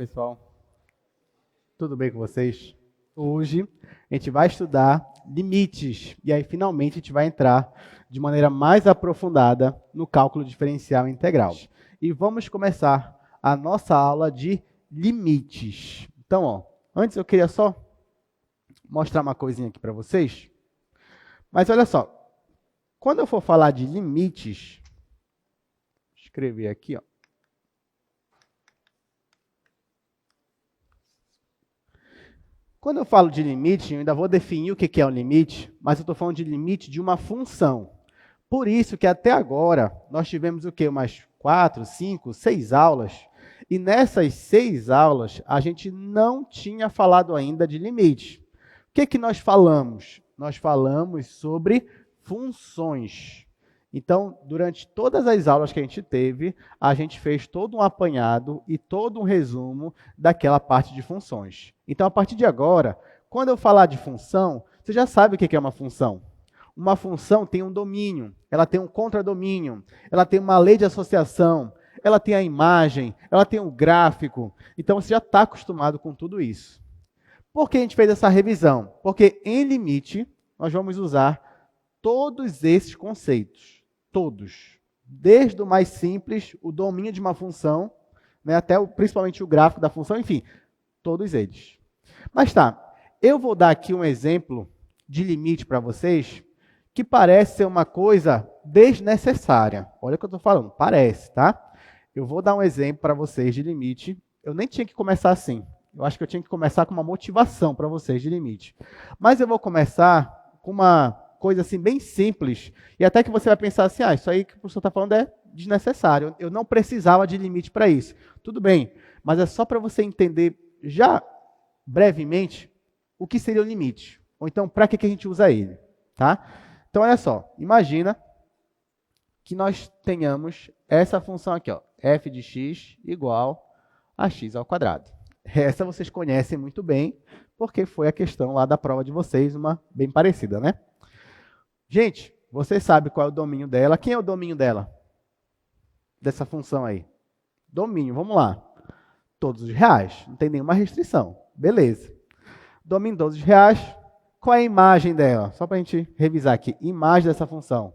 pessoal? Tudo bem com vocês? Hoje a gente vai estudar limites e aí finalmente a gente vai entrar de maneira mais aprofundada no cálculo diferencial integral. E vamos começar a nossa aula de limites. Então, antes eu queria só mostrar uma coisinha aqui para vocês. Mas olha só, quando eu for falar de limites, vou escrever aqui, Quando eu falo de limite, eu ainda vou definir o que é um limite, mas eu estou falando de limite de uma função. Por isso que até agora nós tivemos o quê? Umas 4, 5, 6 aulas. E nessas 6 aulas a gente não tinha falado ainda de limite. O que nós falamos? Nós falamos sobre funções. Então, durante todas as aulas que a gente teve, a gente fez todo um apanhado e todo um resumo daquela parte de funções. Então, a partir de agora, quando eu falar de função, você já sabe o que é uma função. Uma função tem um domínio, ela tem um contradomínio, ela tem uma lei de associação, ela tem a imagem, ela tem o gráfico. Então, você já está acostumado com tudo isso. Por que a gente fez essa revisão? Porque em limite, nós vamos usar todos esses conceitos. Todos. Desde o mais simples, o domínio de uma função, né, até principalmente o gráfico da função, enfim, todos eles. Mas tá, eu vou dar aqui um exemplo de limite para vocês que parece ser uma coisa desnecessária. Olha o que eu estou falando, parece, tá? Eu vou dar um exemplo para vocês de limite. Eu nem tinha que começar assim. Eu acho que eu tinha que começar com uma motivação para vocês de limite. Mas eu vou começar com uma coisa assim bem simples, e até que você vai pensar assim, isso aí que o professor está falando é desnecessário, eu não precisava de limite para isso. Tudo bem, mas é só para você entender já brevemente o que seria o limite, ou então para que a gente usa ele, tá? Então, olha só, imagina que nós tenhamos essa função aqui, f de x igual a x ao quadrado. Essa vocês conhecem muito bem, porque foi a questão lá da prova de vocês, uma bem parecida, né? Gente, você sabe qual é o domínio dela. Quem é o domínio dela? Dessa função aí. Domínio, vamos lá. Todos os reais. Não tem nenhuma restrição. Beleza. Domínio todos os reais. Qual é a imagem dela? Só para a gente revisar aqui. Imagem dessa função.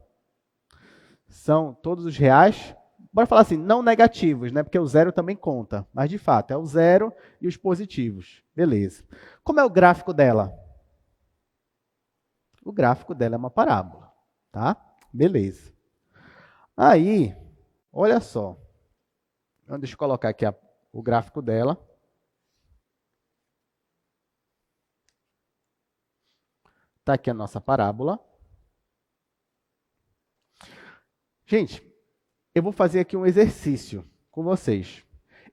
São todos os reais. Bora falar assim, não negativos, né? Porque o zero também conta. Mas, de fato, é o zero e os positivos. Beleza. Como é o gráfico dela? O gráfico dela é uma parábola, tá? Beleza. Aí, olha só. Deixa eu colocar aqui o gráfico dela. Está aqui a nossa parábola. Gente, eu vou fazer aqui um exercício com vocês.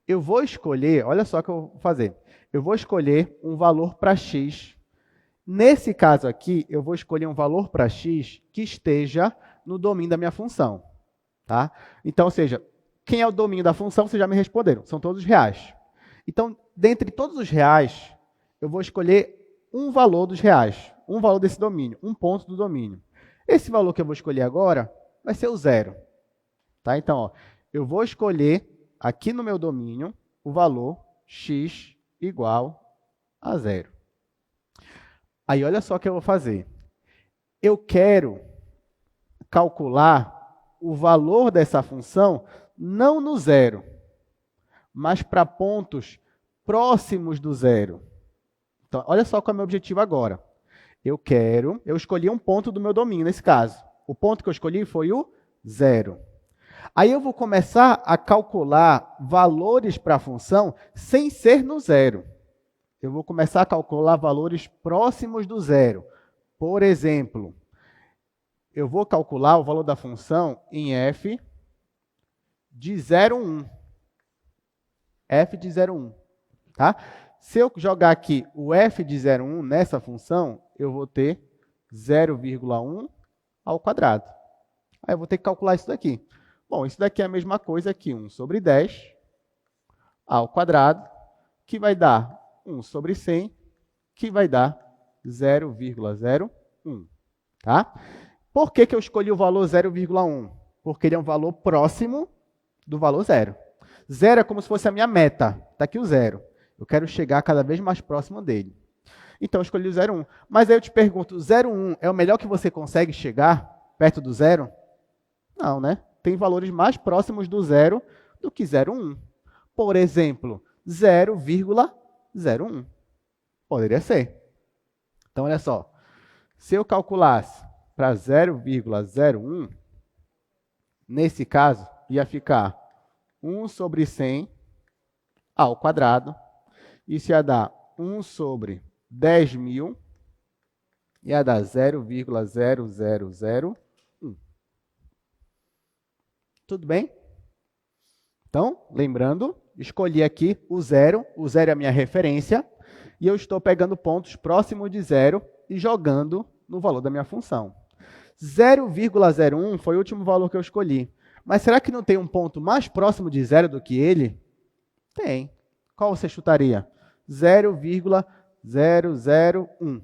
Eu vou escolher, olha só o que eu vou fazer. Eu vou escolher um valor para x. Nesse caso aqui, eu vou escolher um valor para x que esteja no domínio da minha função. Tá? Então, ou seja, quem é o domínio da função, vocês já me responderam, são todos reais. Então, dentre todos os reais, eu vou escolher um valor dos reais, um valor desse domínio, um ponto do domínio. Esse valor que eu vou escolher agora vai ser o zero. Tá? Então, eu vou escolher aqui no meu domínio o valor x igual a zero. Aí, olha só o que eu vou fazer. Eu quero calcular o valor dessa função não no zero, mas para pontos próximos do zero. Então, olha só qual é o meu objetivo agora. Eu escolhi um ponto do meu domínio nesse caso. O ponto que eu escolhi foi o zero. Aí eu vou começar a calcular valores para a função sem ser no zero. Eu vou começar a calcular valores próximos do zero. Por exemplo, eu vou calcular o valor da função em f de 0,1. F de 0,1. Tá? Se eu jogar aqui o f de 0,1 nessa função, eu vou ter 0,1 ao quadrado. Aí eu vou ter que calcular isso daqui. Bom, isso daqui é a mesma coisa que 1 sobre 10 ao quadrado, que vai dar 1 sobre 100, que vai dar 0,01. Tá? Por que eu escolhi o valor 0,1? Porque ele é um valor próximo do valor zero. Zero é como se fosse a minha meta. Está aqui o zero. Eu quero chegar cada vez mais próximo dele. Então, eu escolhi o 0,1. Mas aí eu te pergunto, o 0,1 é o melhor que você consegue chegar perto do zero? Não, né? Tem valores mais próximos do zero do que 0,1. Por exemplo, 0,01. Poderia ser. Então, olha só. Se eu calculasse para 0,01, nesse caso, ia ficar 1 sobre 100 ao quadrado. Isso ia dar 1 sobre 10.000, ia dar 0,0001. Tudo bem? Então, lembrando, escolhi aqui o zero é a minha referência, e eu estou pegando pontos próximos de zero e jogando no valor da minha função. 0,01 foi o último valor que eu escolhi. Mas será que não tem um ponto mais próximo de zero do que ele? Tem. Qual você chutaria? 0,001.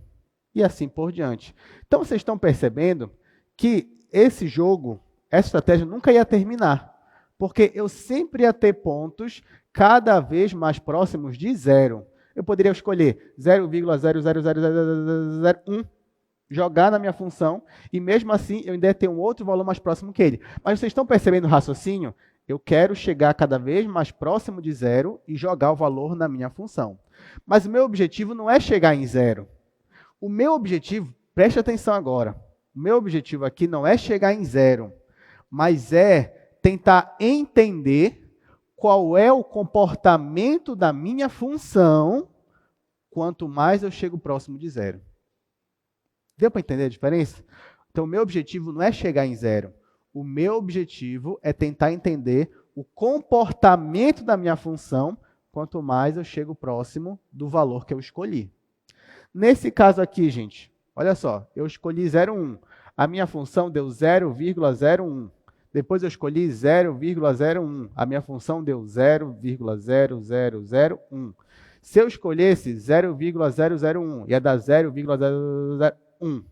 E assim por diante. Então, vocês estão percebendo que esse jogo, essa estratégia nunca ia terminar. Porque eu sempre ia ter pontos cada vez mais próximos de zero. Eu poderia escolher 0,00001, jogar na minha função, e mesmo assim eu ainda ia ter um outro valor mais próximo que ele. Mas vocês estão percebendo o raciocínio? Eu quero chegar cada vez mais próximo de zero e jogar o valor na minha função. Mas o meu objetivo não é chegar em zero. O meu objetivo, preste atenção agora, o meu objetivo aqui não é chegar em zero, mas é tentar entender qual é o comportamento da minha função quanto mais eu chego próximo de zero. Deu para entender a diferença? Então, o meu objetivo não é chegar em zero. O meu objetivo é tentar entender o comportamento da minha função quanto mais eu chego próximo do valor que eu escolhi. Nesse caso aqui, gente, olha só, eu escolhi 0,1. A minha função deu 0,01. Depois eu escolhi 0,01. A minha função deu 0,0001. Se eu escolhesse 0,001, ia dar 0,001.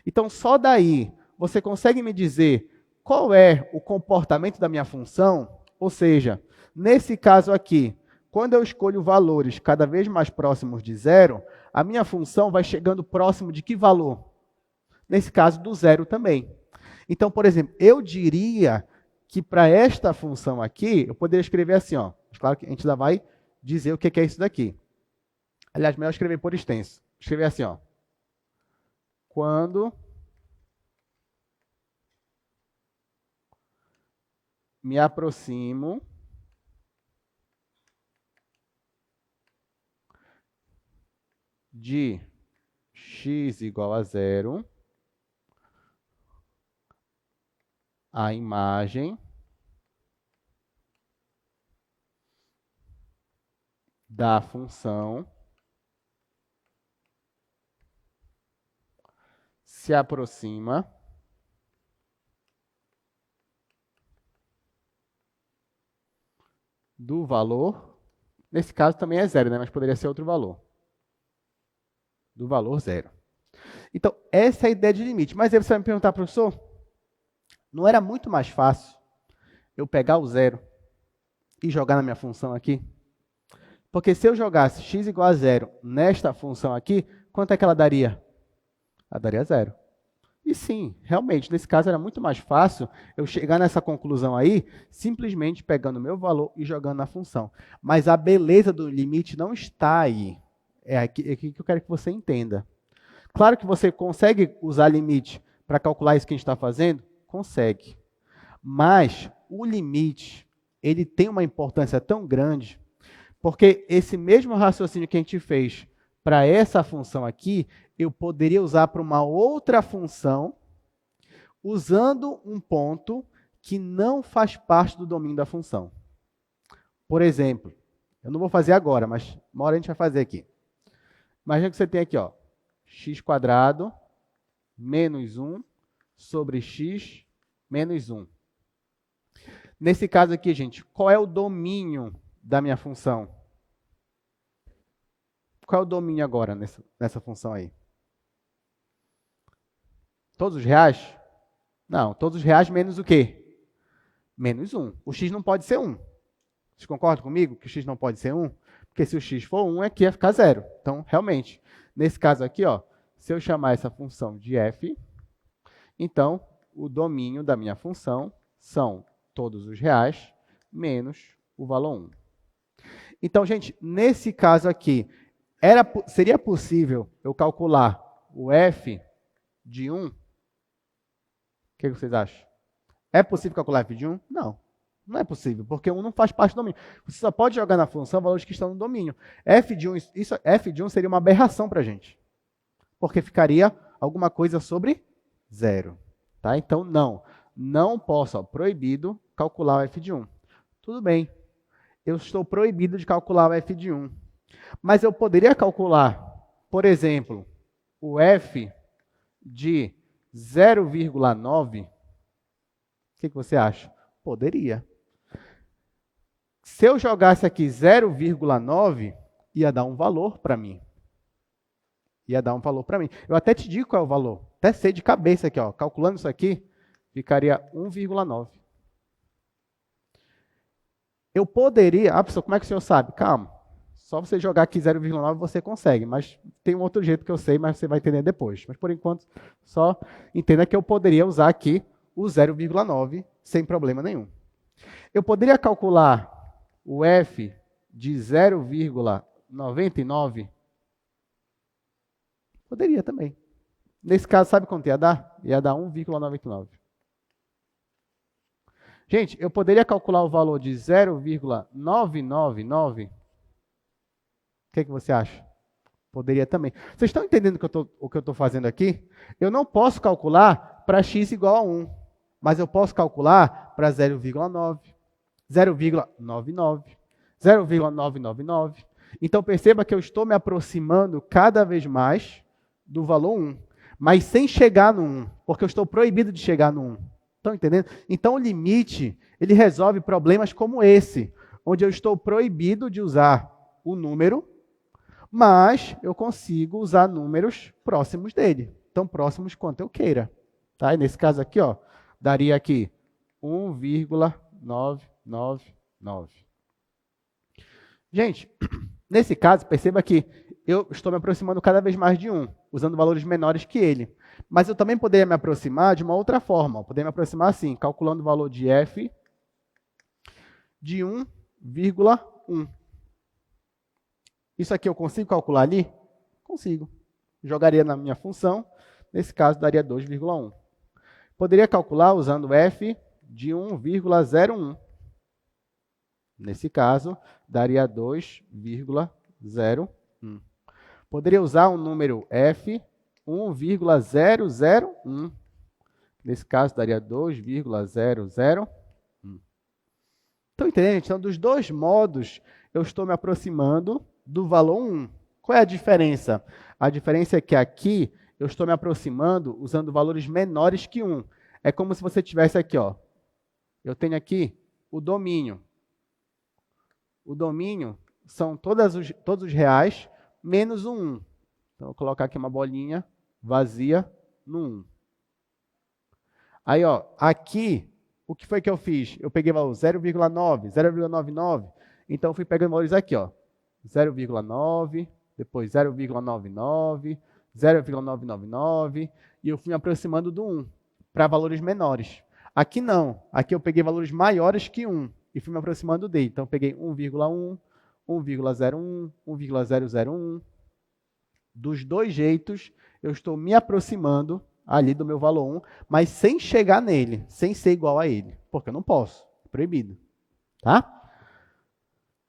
Então, só daí, você consegue me dizer qual é o comportamento da minha função? Ou seja, nesse caso aqui, quando eu escolho valores cada vez mais próximos de zero, a minha função vai chegando próximo de que valor? Nesse caso, do zero também. Então, por exemplo, eu diria que para esta função aqui, eu poderia escrever assim, ó. Claro que a gente ainda vai dizer o que é isso daqui. Aliás, melhor escrever por extenso. Escrever assim, ó. Quando me aproximo de x igual a zero, a imagem da função se aproxima do valor, nesse caso também é zero, né? Mas poderia ser outro valor. Do valor zero. Então, essa é a ideia de limite. Mas aí você vai me perguntar, professor, não era muito mais fácil eu pegar o zero e jogar na minha função aqui? Porque se eu jogasse x igual a zero nesta função aqui, quanto é que ela daria? Ela daria zero. E sim, realmente, nesse caso era muito mais fácil eu chegar nessa conclusão aí, simplesmente pegando o meu valor e jogando na função. Mas a beleza do limite não está aí. É aqui que eu quero que você entenda. Claro que você consegue usar limite para calcular isso que a gente está fazendo? Consegue. Mas o limite, ele tem uma importância tão grande, porque esse mesmo raciocínio que a gente fez para essa função aqui, eu poderia usar para uma outra função, usando um ponto que não faz parte do domínio da função. Por exemplo, eu não vou fazer agora, mas uma hora a gente vai fazer aqui. Imagina que você tem aqui, ó, x² menos 1 sobre x menos 1. Nesse caso aqui, gente, qual é o domínio da minha função? Qual é o domínio agora nessa função aí? Todos os reais? Não, todos os reais menos o quê? Menos 1. O x não pode ser 1. Vocês concordam comigo que o x não pode ser 1? Porque se o x for 1, aqui ia ficar 0. Então, realmente, nesse caso aqui, ó, se eu chamar essa função de f, então, o domínio da minha função são todos os reais menos o valor 1. Então, gente, nesse caso aqui, seria possível eu calcular o f de 1? O que vocês acham? É possível calcular f de 1? Não. Não é possível, porque 1 não faz parte do domínio. Você só pode jogar na função valores que estão no domínio. F de 1 seria uma aberração para a gente. Porque ficaria alguma coisa sobre 0. Tá? Então, não posso, proibido calcular o f de 1. Tudo bem, eu estou proibido de calcular o f de 1. Mas eu poderia calcular, por exemplo, o f de 0,9. O que você acha? Poderia. Se eu jogasse aqui 0,9, ia dar um valor para mim. Eu até te digo qual é o valor. Até sei de cabeça aqui, ó. Calculando isso aqui, ficaria 1,9. Eu poderia... Ah, professor, como é que o senhor sabe? Calma. Só você jogar aqui 0,9 você consegue. Mas tem um outro jeito que eu sei, mas você vai entender depois. Mas, por enquanto, só entenda que eu poderia usar aqui o 0,9 sem problema nenhum. Eu poderia calcular o f de 0,99? Poderia também. Nesse caso, sabe quanto ia dar? Ia dar 1,99. Gente, eu poderia calcular o valor de 0,999? O que você acha? Poderia também. Vocês estão entendendo o que eu estou fazendo aqui? Eu não posso calcular para x igual a 1, mas eu posso calcular para 0,9, 0,99, 0,999. Então, perceba que eu estou me aproximando cada vez mais do valor 1, mas sem chegar no 1, porque eu estou proibido de chegar no 1. Estão entendendo? Então, o limite, ele resolve problemas como esse, onde eu estou proibido de usar o número, mas eu consigo usar números próximos dele. Tão próximos quanto eu queira. Tá? E nesse caso aqui, ó, daria aqui 1,999. Gente, nesse caso, perceba que eu estou me aproximando cada vez mais de 1, usando valores menores que ele. Mas eu também poderia me aproximar de uma outra forma. Eu poderia me aproximar assim, calculando o valor de f de 1,1. Isso aqui eu consigo calcular ali? Consigo. Jogaria na minha função, nesse caso daria 2,1. Poderia calcular usando f de 1,01. Nesse caso, daria 2,01. Poderia usar um número f 1,001. Nesse caso, daria 2,001. Estão entendendo? Então, dos dois modos, eu estou me aproximando do valor 1. Qual é a diferença? A diferença é que aqui eu estou me aproximando usando valores menores que 1. É como se você tivesse aqui, ó. Eu tenho aqui o domínio. O domínio são todos os reais menos o 1. Então, eu vou colocar aqui uma bolinha vazia no 1. Aí, ó, aqui, o que foi que eu fiz? Eu peguei o valor 0,9, 0,99. Então, eu fui pegando valores aqui, ó. 0,9, depois 0,99, 0,999, e eu fui me aproximando do 1 para valores menores. Aqui não. Aqui eu peguei valores maiores que 1 e fui me aproximando dele. Então, eu peguei 1,1, 1,01, 1,001. Dos dois jeitos, eu estou me aproximando ali do meu valor 1, mas sem chegar nele, sem ser igual a ele, porque eu não posso, é proibido. Tá?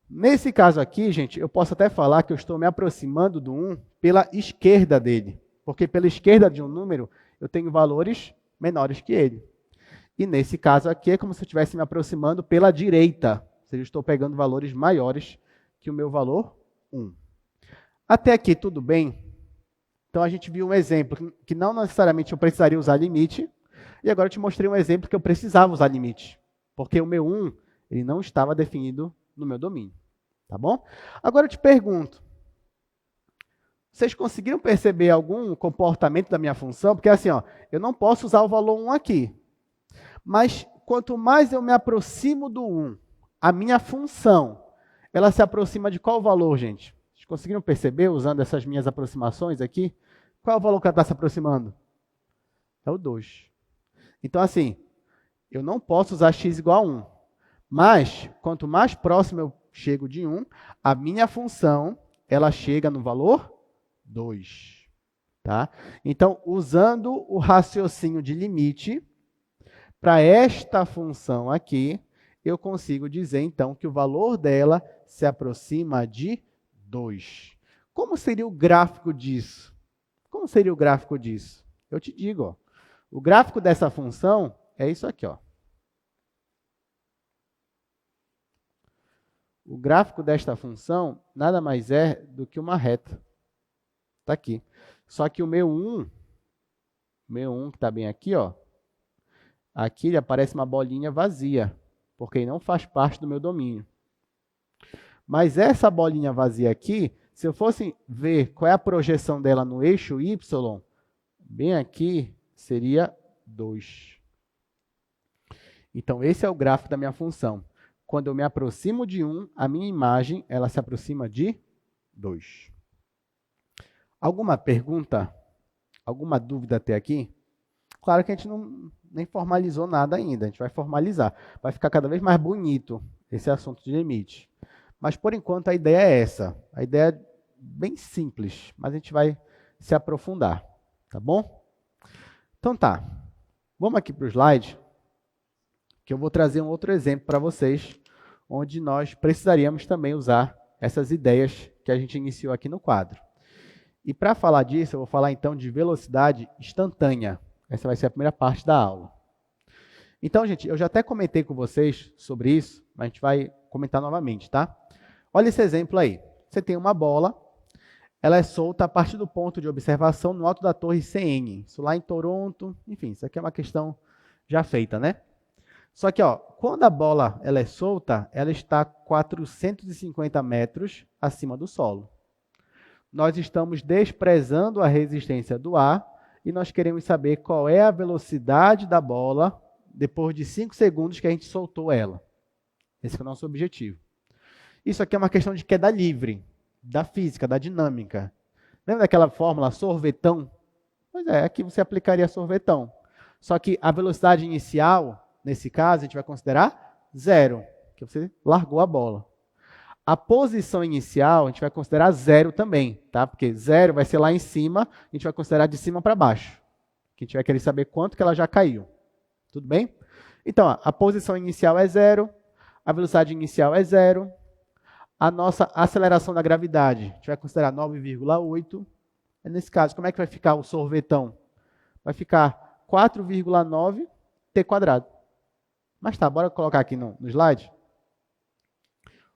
Nesse caso aqui, gente, eu posso até falar que eu estou me aproximando do 1 pela esquerda dele, porque pela esquerda de um número, eu tenho valores menores que ele. E nesse caso aqui, é como se eu estivesse me aproximando pela direita, ou seja, eu estou pegando valores maiores que o meu valor 1. Até aqui, tudo bem? Então, a gente viu um exemplo que não necessariamente eu precisaria usar limite, e agora eu te mostrei um exemplo que eu precisava usar limite, porque o meu 1 ele não estava definido no meu domínio. Tá bom? Agora eu te pergunto, vocês conseguiram perceber algum comportamento da minha função? Porque assim, ó, eu não posso usar o valor 1 aqui, mas quanto mais eu me aproximo do 1, a minha função, ela se aproxima de qual valor, gente? Vocês conseguiram perceber, usando essas minhas aproximações aqui? Qual é o valor que ela está se aproximando? É o 2. Então, assim, eu não posso usar x igual a 1. Mas, quanto mais próximo eu chego de 1, a minha função, ela chega no valor 2. Tá? Então, usando o raciocínio de limite, para esta função aqui, eu consigo dizer, então, que o valor dela se aproxima de 2. Como seria o gráfico disso? Como seria o gráfico disso? Eu te digo, ó, o gráfico dessa função é isso aqui, ó. O gráfico desta função nada mais é do que uma reta. Está aqui. Só que o meu 1 que está bem aqui, ó, aqui ele aparece uma bolinha vazia, porque ele não faz parte do meu domínio. Mas essa bolinha vazia aqui, se eu fosse ver qual é a projeção dela no eixo y, bem aqui seria 2. Então, esse é o gráfico da minha função. Quando eu me aproximo de 1, a minha imagem ela se aproxima de 2. Alguma pergunta? Alguma dúvida até aqui? Claro que a gente nem formalizou nada ainda, a gente vai formalizar. Vai ficar cada vez mais bonito esse assunto de limite. Mas, por enquanto, a ideia é essa. A ideia é bem simples, mas a gente vai se aprofundar, tá bom? Então tá, vamos aqui para o slide, que eu vou trazer um outro exemplo para vocês, onde nós precisaríamos também usar essas ideias que a gente iniciou aqui no quadro. E para falar disso, eu vou falar então de velocidade instantânea. Essa vai ser a primeira parte da aula. Então, gente, eu já até comentei com vocês sobre isso, mas a gente vai comentar novamente, tá? Olha esse exemplo aí. Você tem uma bola, ela é solta a partir do ponto de observação no alto da torre CN. Isso lá em Toronto, enfim, isso aqui é uma questão já feita, né? Só que, ó, quando a bola ela é solta, ela está 450 metros acima do solo. Nós estamos desprezando a resistência do ar e nós queremos saber qual é a velocidade da bola depois de 5 segundos que a gente soltou ela. Esse é o nosso objetivo. Isso aqui é uma questão de queda livre, da física, da dinâmica. Lembra daquela fórmula sorvetão? Pois é, aqui você aplicaria sorvetão. Só que a velocidade inicial, nesse caso, a gente vai considerar 0, que você largou a bola. A posição inicial, a gente vai considerar 0 também, tá? Porque 0 vai ser lá em cima, a gente vai considerar de cima para baixo. Que a gente vai querer saber quanto que ela já caiu. Tudo bem? Então, ó, a posição inicial é 0, a velocidade inicial é 0, a nossa aceleração da gravidade, a gente vai considerar 9,8. Nesse caso, como é que vai ficar o sorvetão? Vai ficar 4,9 t². Mas tá, bora colocar aqui no slide.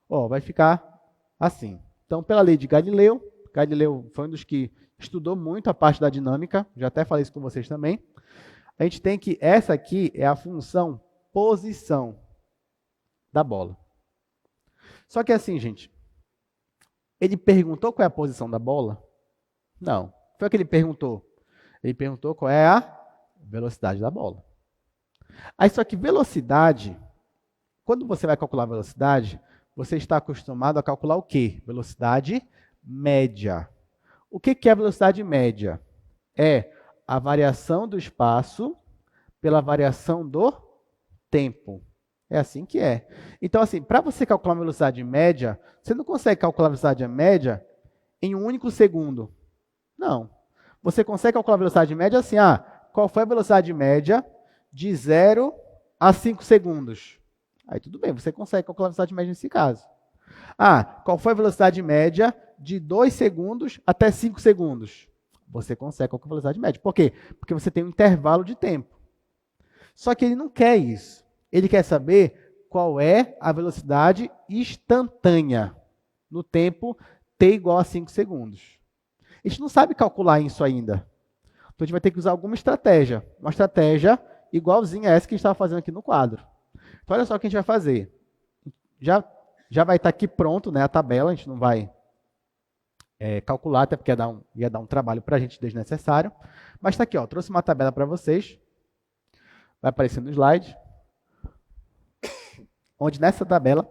Ó, vai ficar assim. Então, pela lei de Galileu, Galileu foi um dos que estudou muito a parte da dinâmica, já até falei isso com vocês também. A gente tem que, essa aqui é a função posição da bola. Só que assim, gente, ele perguntou qual é a posição da bola? Não, foi o que ele perguntou. Ele perguntou qual é a velocidade da bola. Aí, só que velocidade, quando você vai calcular a velocidade, você está acostumado a calcular o quê? Velocidade média. O que é a velocidade média? É a variação do espaço pela variação do tempo. É assim que é. Então, assim, para você calcular uma velocidade média, você não consegue calcular a velocidade média em um único segundo. Não. Você consegue calcular a velocidade média assim, qual foi a velocidade média de 0 a 5 segundos? Aí tudo bem, você consegue calcular a velocidade média nesse caso. Qual foi a velocidade média de 2 segundos até 5 segundos? Você consegue calcular a velocidade média. Por quê? Porque você tem um intervalo de tempo. Só que ele não quer isso. Ele quer saber qual é a velocidade instantânea no tempo t igual a 5 segundos. A gente não sabe calcular isso ainda. Então, a gente vai ter que usar alguma estratégia. Uma estratégia igualzinha a essa que a gente estava fazendo aqui no quadro. Então, olha só o que a gente vai fazer. Já vai estar aqui pronto, né, a tabela, a gente não vai calcular, até porque ia dar um trabalho para a gente desnecessário. Mas está aqui, ó, trouxe uma tabela para vocês. Vai aparecer no slide. Onde nessa tabela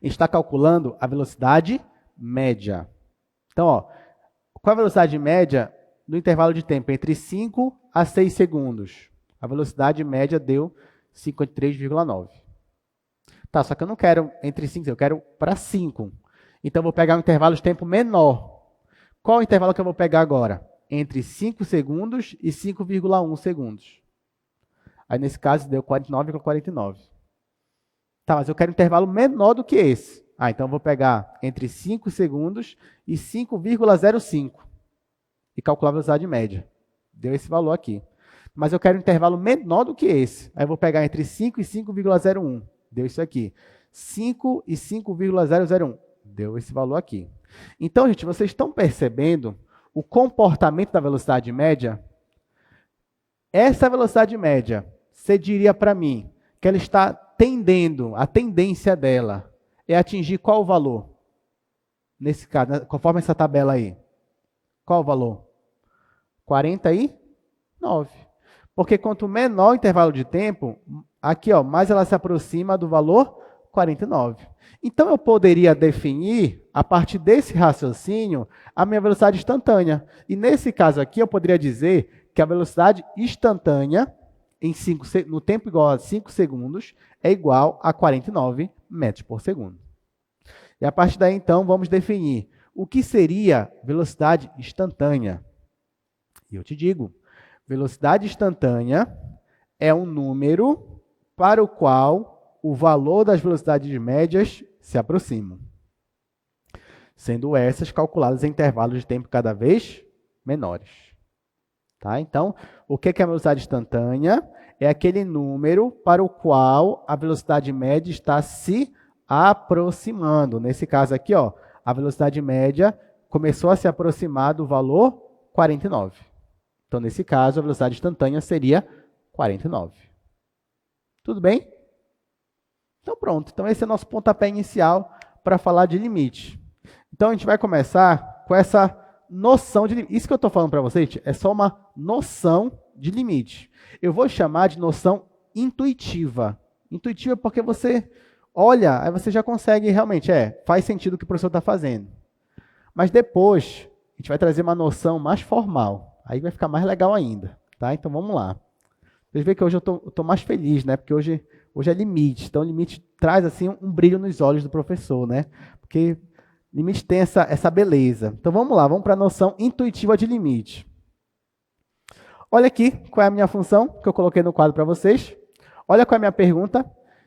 A gente está calculando a velocidade média. Então, ó, qual é a velocidade média no intervalo de tempo entre 5 a 6 segundos? A velocidade média deu 53,9. Tá, só que eu não quero entre 5, eu quero para 5. Então, eu vou pegar um intervalo de tempo menor. Qual o intervalo que eu vou pegar agora? Entre 5 segundos e 5,1 segundos. Aí, nesse caso, deu 49,49. Tá, mas eu quero um intervalo menor do que esse. Então eu vou pegar entre 5 segundos e 5,05 e calcular a velocidade média. Deu esse valor aqui. Mas eu quero um intervalo menor do que esse. Aí eu vou pegar entre 5 e 5,01. Deu isso aqui. 5 e 5,001. Deu esse valor aqui. Então, gente, vocês estão percebendo o comportamento da velocidade média? Essa velocidade média, você diria para mim que ela está tendendo, a tendência dela é atingir qual o valor? Nesse caso, né, conforme essa tabela aí. Qual o valor? 49. Porque quanto menor o intervalo de tempo, aqui, ó, mais ela se aproxima do valor 49. Então, eu poderia definir, a partir desse raciocínio, a minha velocidade instantânea. E nesse caso aqui, eu poderia dizer que a velocidade instantânea, no tempo igual a 5 segundos, é igual a 49 metros por segundo. E a partir daí, então, vamos definir o que seria velocidade instantânea. E eu te digo, velocidade instantânea é um número para o qual o valor das velocidades médias se aproximam, sendo essas calculadas em intervalos de tempo cada vez menores. Tá? Então, o que é a velocidade instantânea? É aquele número para o qual a velocidade média está se aproximando. Nesse caso aqui, ó, a velocidade média começou a se aproximar do valor 49. Então, nesse caso, a velocidade instantânea seria 49. Tudo bem? Então, pronto. Então, esse é o nosso pontapé inicial para falar de limite. Então, a gente vai começar com essa noção de limite. Isso que eu estou falando para vocês, gente, é só uma noção de limite. Eu vou chamar de noção intuitiva. Intuitiva porque você olha, aí você já consegue realmente, faz sentido o que o professor está fazendo. Mas depois, a gente vai trazer uma noção mais formal. Aí vai ficar mais legal ainda. Tá? Então, vamos lá. Vocês veem que hoje eu estou mais feliz, né? Porque hoje é limite. Então, limite traz assim um brilho nos olhos do professor, né? Porque limite tem essa beleza. Então, vamos lá. Vamos para a noção intuitiva de limite. Olha aqui qual é a minha função que eu coloquei no quadro para vocês. Olha qual é a minha pergunta.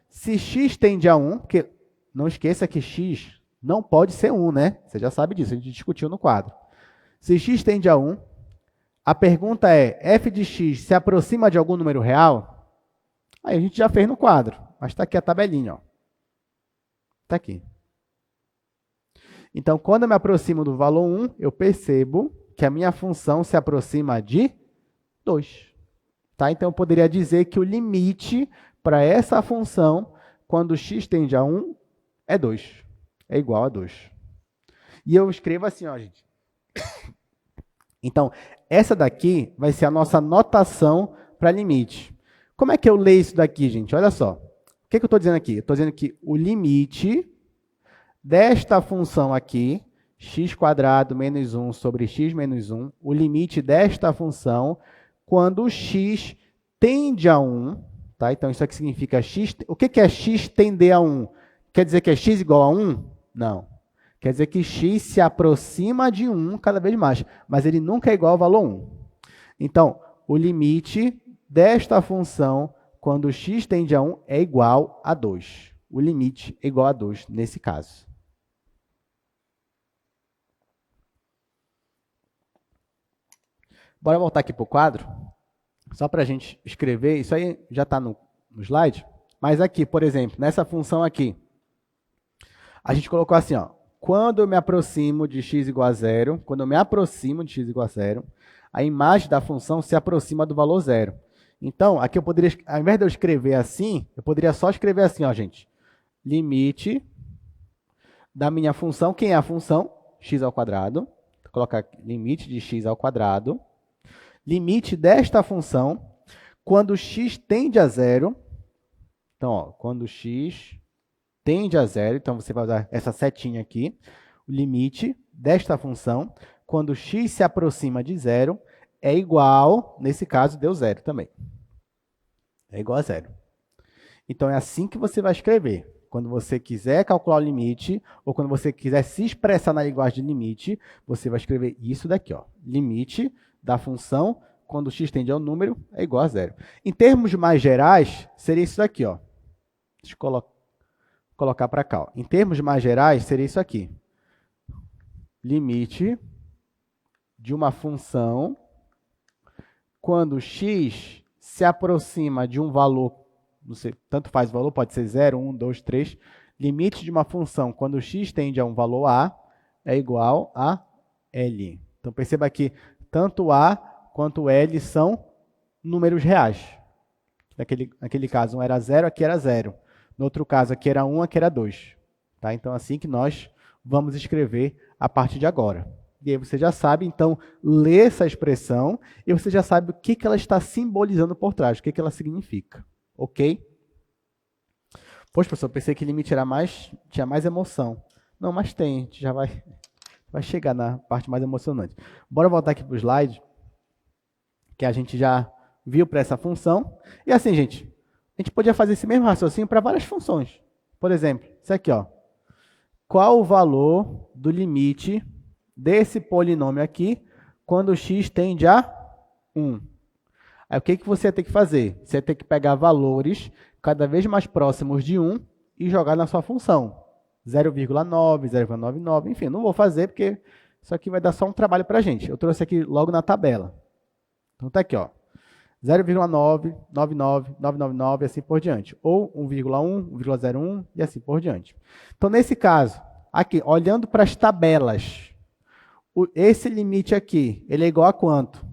Se x tende a 1, porque não esqueça que x não pode ser 1, né? Você já sabe disso, a gente discutiu no quadro. Se x tende a 1, a pergunta é, f de x se aproxima de algum número real? Aí a gente já fez no quadro, mas está aqui a tabelinha. Está aqui. Então, quando eu me aproximo do valor 1, eu percebo que a minha função se aproxima de 2. Tá? Então, eu poderia dizer que o limite para essa função, quando x tende a 1, é 2. É igual a 2. E eu escrevo assim, ó, gente. Então, essa daqui vai ser a nossa notação para limite. Como é que eu leio isso daqui, gente? Olha só. O que eu estou dizendo aqui? Eu estou dizendo que o limite desta função aqui, x² menos 1 sobre x menos 1, o limite desta função, quando o x tende a 1, tá? Então, isso aqui significa x... O que é x tender a 1? Quer dizer que é x igual a 1? Não. Quer dizer que x se aproxima de 1 cada vez mais, mas ele nunca é igual ao valor 1. Então, o limite desta função, quando x tende a 1, é igual a 2. O limite é igual a 2 nesse caso. Bora voltar aqui para o quadro, só para a gente escrever. Isso aí já está no slide, mas aqui, por exemplo, nessa função aqui, a gente colocou assim, ó, quando eu me aproximo de x igual a 0, a imagem da função se aproxima do valor 0. Então, aqui eu poderia, ao invés de eu escrever assim, eu poderia só escrever assim, ó, gente. Limite da minha função, quem é a função? X ao quadrado. Vou colocar aqui, limite de x ao quadrado. Limite desta função, quando x tende a 0. Então, ó, quando x tende a zero, então você vai usar essa setinha aqui, o limite desta função, quando x se aproxima de zero, é igual, nesse caso, deu zero também. É igual a zero. Então, é assim que você vai escrever. Quando você quiser calcular o limite, ou quando você quiser se expressar na linguagem de limite, você vai escrever isso daqui, ó. Limite da função, quando x tende ao número, é igual a zero. Em termos mais gerais, seria isso daqui, ó. Deixa eu colocar para cá, ó. Em termos mais gerais, seria isso aqui. Limite de uma função quando x se aproxima de um valor, não sei, tanto faz o valor, pode ser 0, 1, 2, 3. Limite de uma função quando x tende a um valor a é igual a L. Então, perceba que tanto a quanto L são números reais. Naquele caso, um era 0, aqui era 0. No outro caso, aqui era 1, aqui era 2. Tá? Então, assim que nós vamos escrever a partir de agora. E aí você já sabe, então, ler essa expressão e você já sabe o que ela está simbolizando por trás, o que ela significa. Ok? Poxa, professor, pensei que limite tinha mais emoção. Não, mas tem, a gente já vai chegar na parte mais emocionante. Bora voltar aqui para o slide, que a gente já viu para essa função. E assim, gente, a gente podia fazer esse mesmo raciocínio para várias funções. Por exemplo, isso aqui, ó. Qual o valor do limite desse polinômio aqui quando x tende a 1? Aí o que você ia ter que fazer? Você ia ter que pegar valores cada vez mais próximos de 1 e jogar na sua função. 0,9, 0,99, enfim, não vou fazer porque isso aqui vai dar só um trabalho para a gente. Eu trouxe aqui logo na tabela. Então tá aqui, ó. 0,9, 99, 999 e assim por diante. Ou 1,1, 1,01 e assim por diante. Então, nesse caso, aqui, olhando para as tabelas, esse limite aqui, ele é igual a quanto?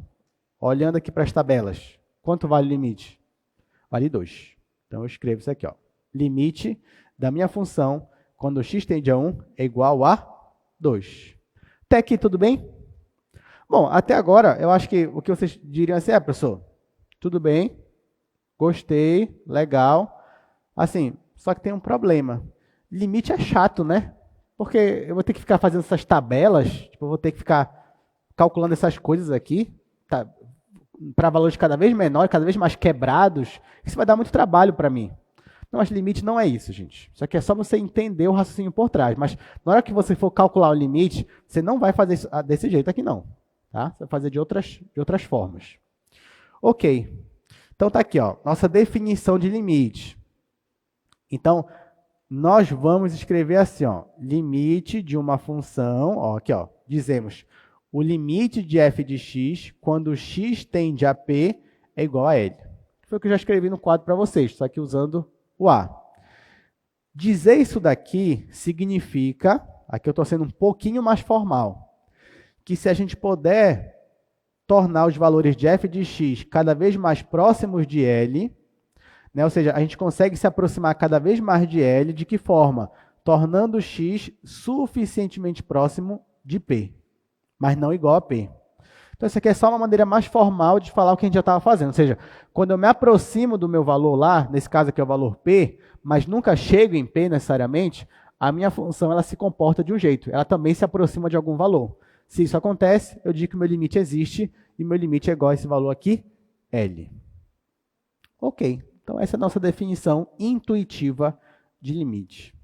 Olhando aqui para as tabelas, quanto vale o limite? Vale 2. Então, eu escrevo isso aqui, ó. Limite da minha função, quando x tende a 1, é igual a 2. Até aqui, tudo bem? Bom, até agora, eu acho que o que vocês diriam assim, professor, tudo bem, gostei, legal. Assim, só que tem um problema. Limite é chato, né? Porque eu vou ter que ficar fazendo essas tabelas, tipo, eu vou ter que ficar calculando essas coisas aqui, tá, para valores cada vez menores, cada vez mais quebrados. Isso vai dar muito trabalho para mim. Não, mas limite não é isso, gente. Isso aqui é só você entender o raciocínio por trás. Mas na hora que você for calcular o limite, você não vai fazer isso desse jeito aqui, não. Tá? Você vai fazer de outras formas. Ok. Então, está aqui, ó, nossa definição de limite. Então, nós vamos escrever assim, ó, limite de uma função, ó, aqui, ó, dizemos o limite de f de x quando x tende a p é igual a L. Foi o que eu já escrevi no quadro para vocês, só que usando o A. Dizer isso daqui significa, aqui eu estou sendo um pouquinho mais formal, que se a gente puder tornar os valores de f de x cada vez mais próximos de L, né, ou seja, a gente consegue se aproximar cada vez mais de L, de que forma? Tornando x suficientemente próximo de P, mas não igual a P. Então, isso aqui é só uma maneira mais formal de falar o que a gente já estava fazendo. Ou seja, quando eu me aproximo do meu valor lá, nesse caso aqui é o valor P, mas nunca chego em P necessariamente, a minha função ela se comporta de um jeito. Ela também se aproxima de algum valor. Se isso acontece, eu digo que meu limite existe e meu limite é igual a esse valor aqui, L. Ok, então essa é a nossa definição intuitiva de limite.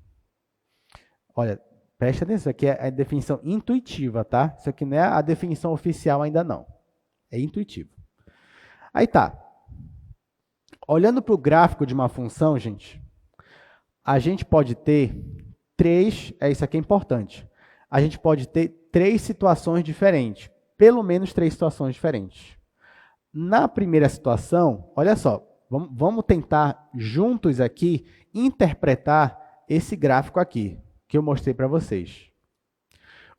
Olha, preste atenção, isso aqui é a definição intuitiva, tá? Isso aqui não é a definição oficial ainda não. É intuitivo. Aí tá. Olhando para o gráfico de uma função, gente, a gente pode ter isso aqui é importante. A gente pode ter 3 situações diferentes, pelo menos 3 situações diferentes. Na primeira situação, olha só, vamos tentar juntos aqui interpretar esse gráfico aqui, que eu mostrei para vocês.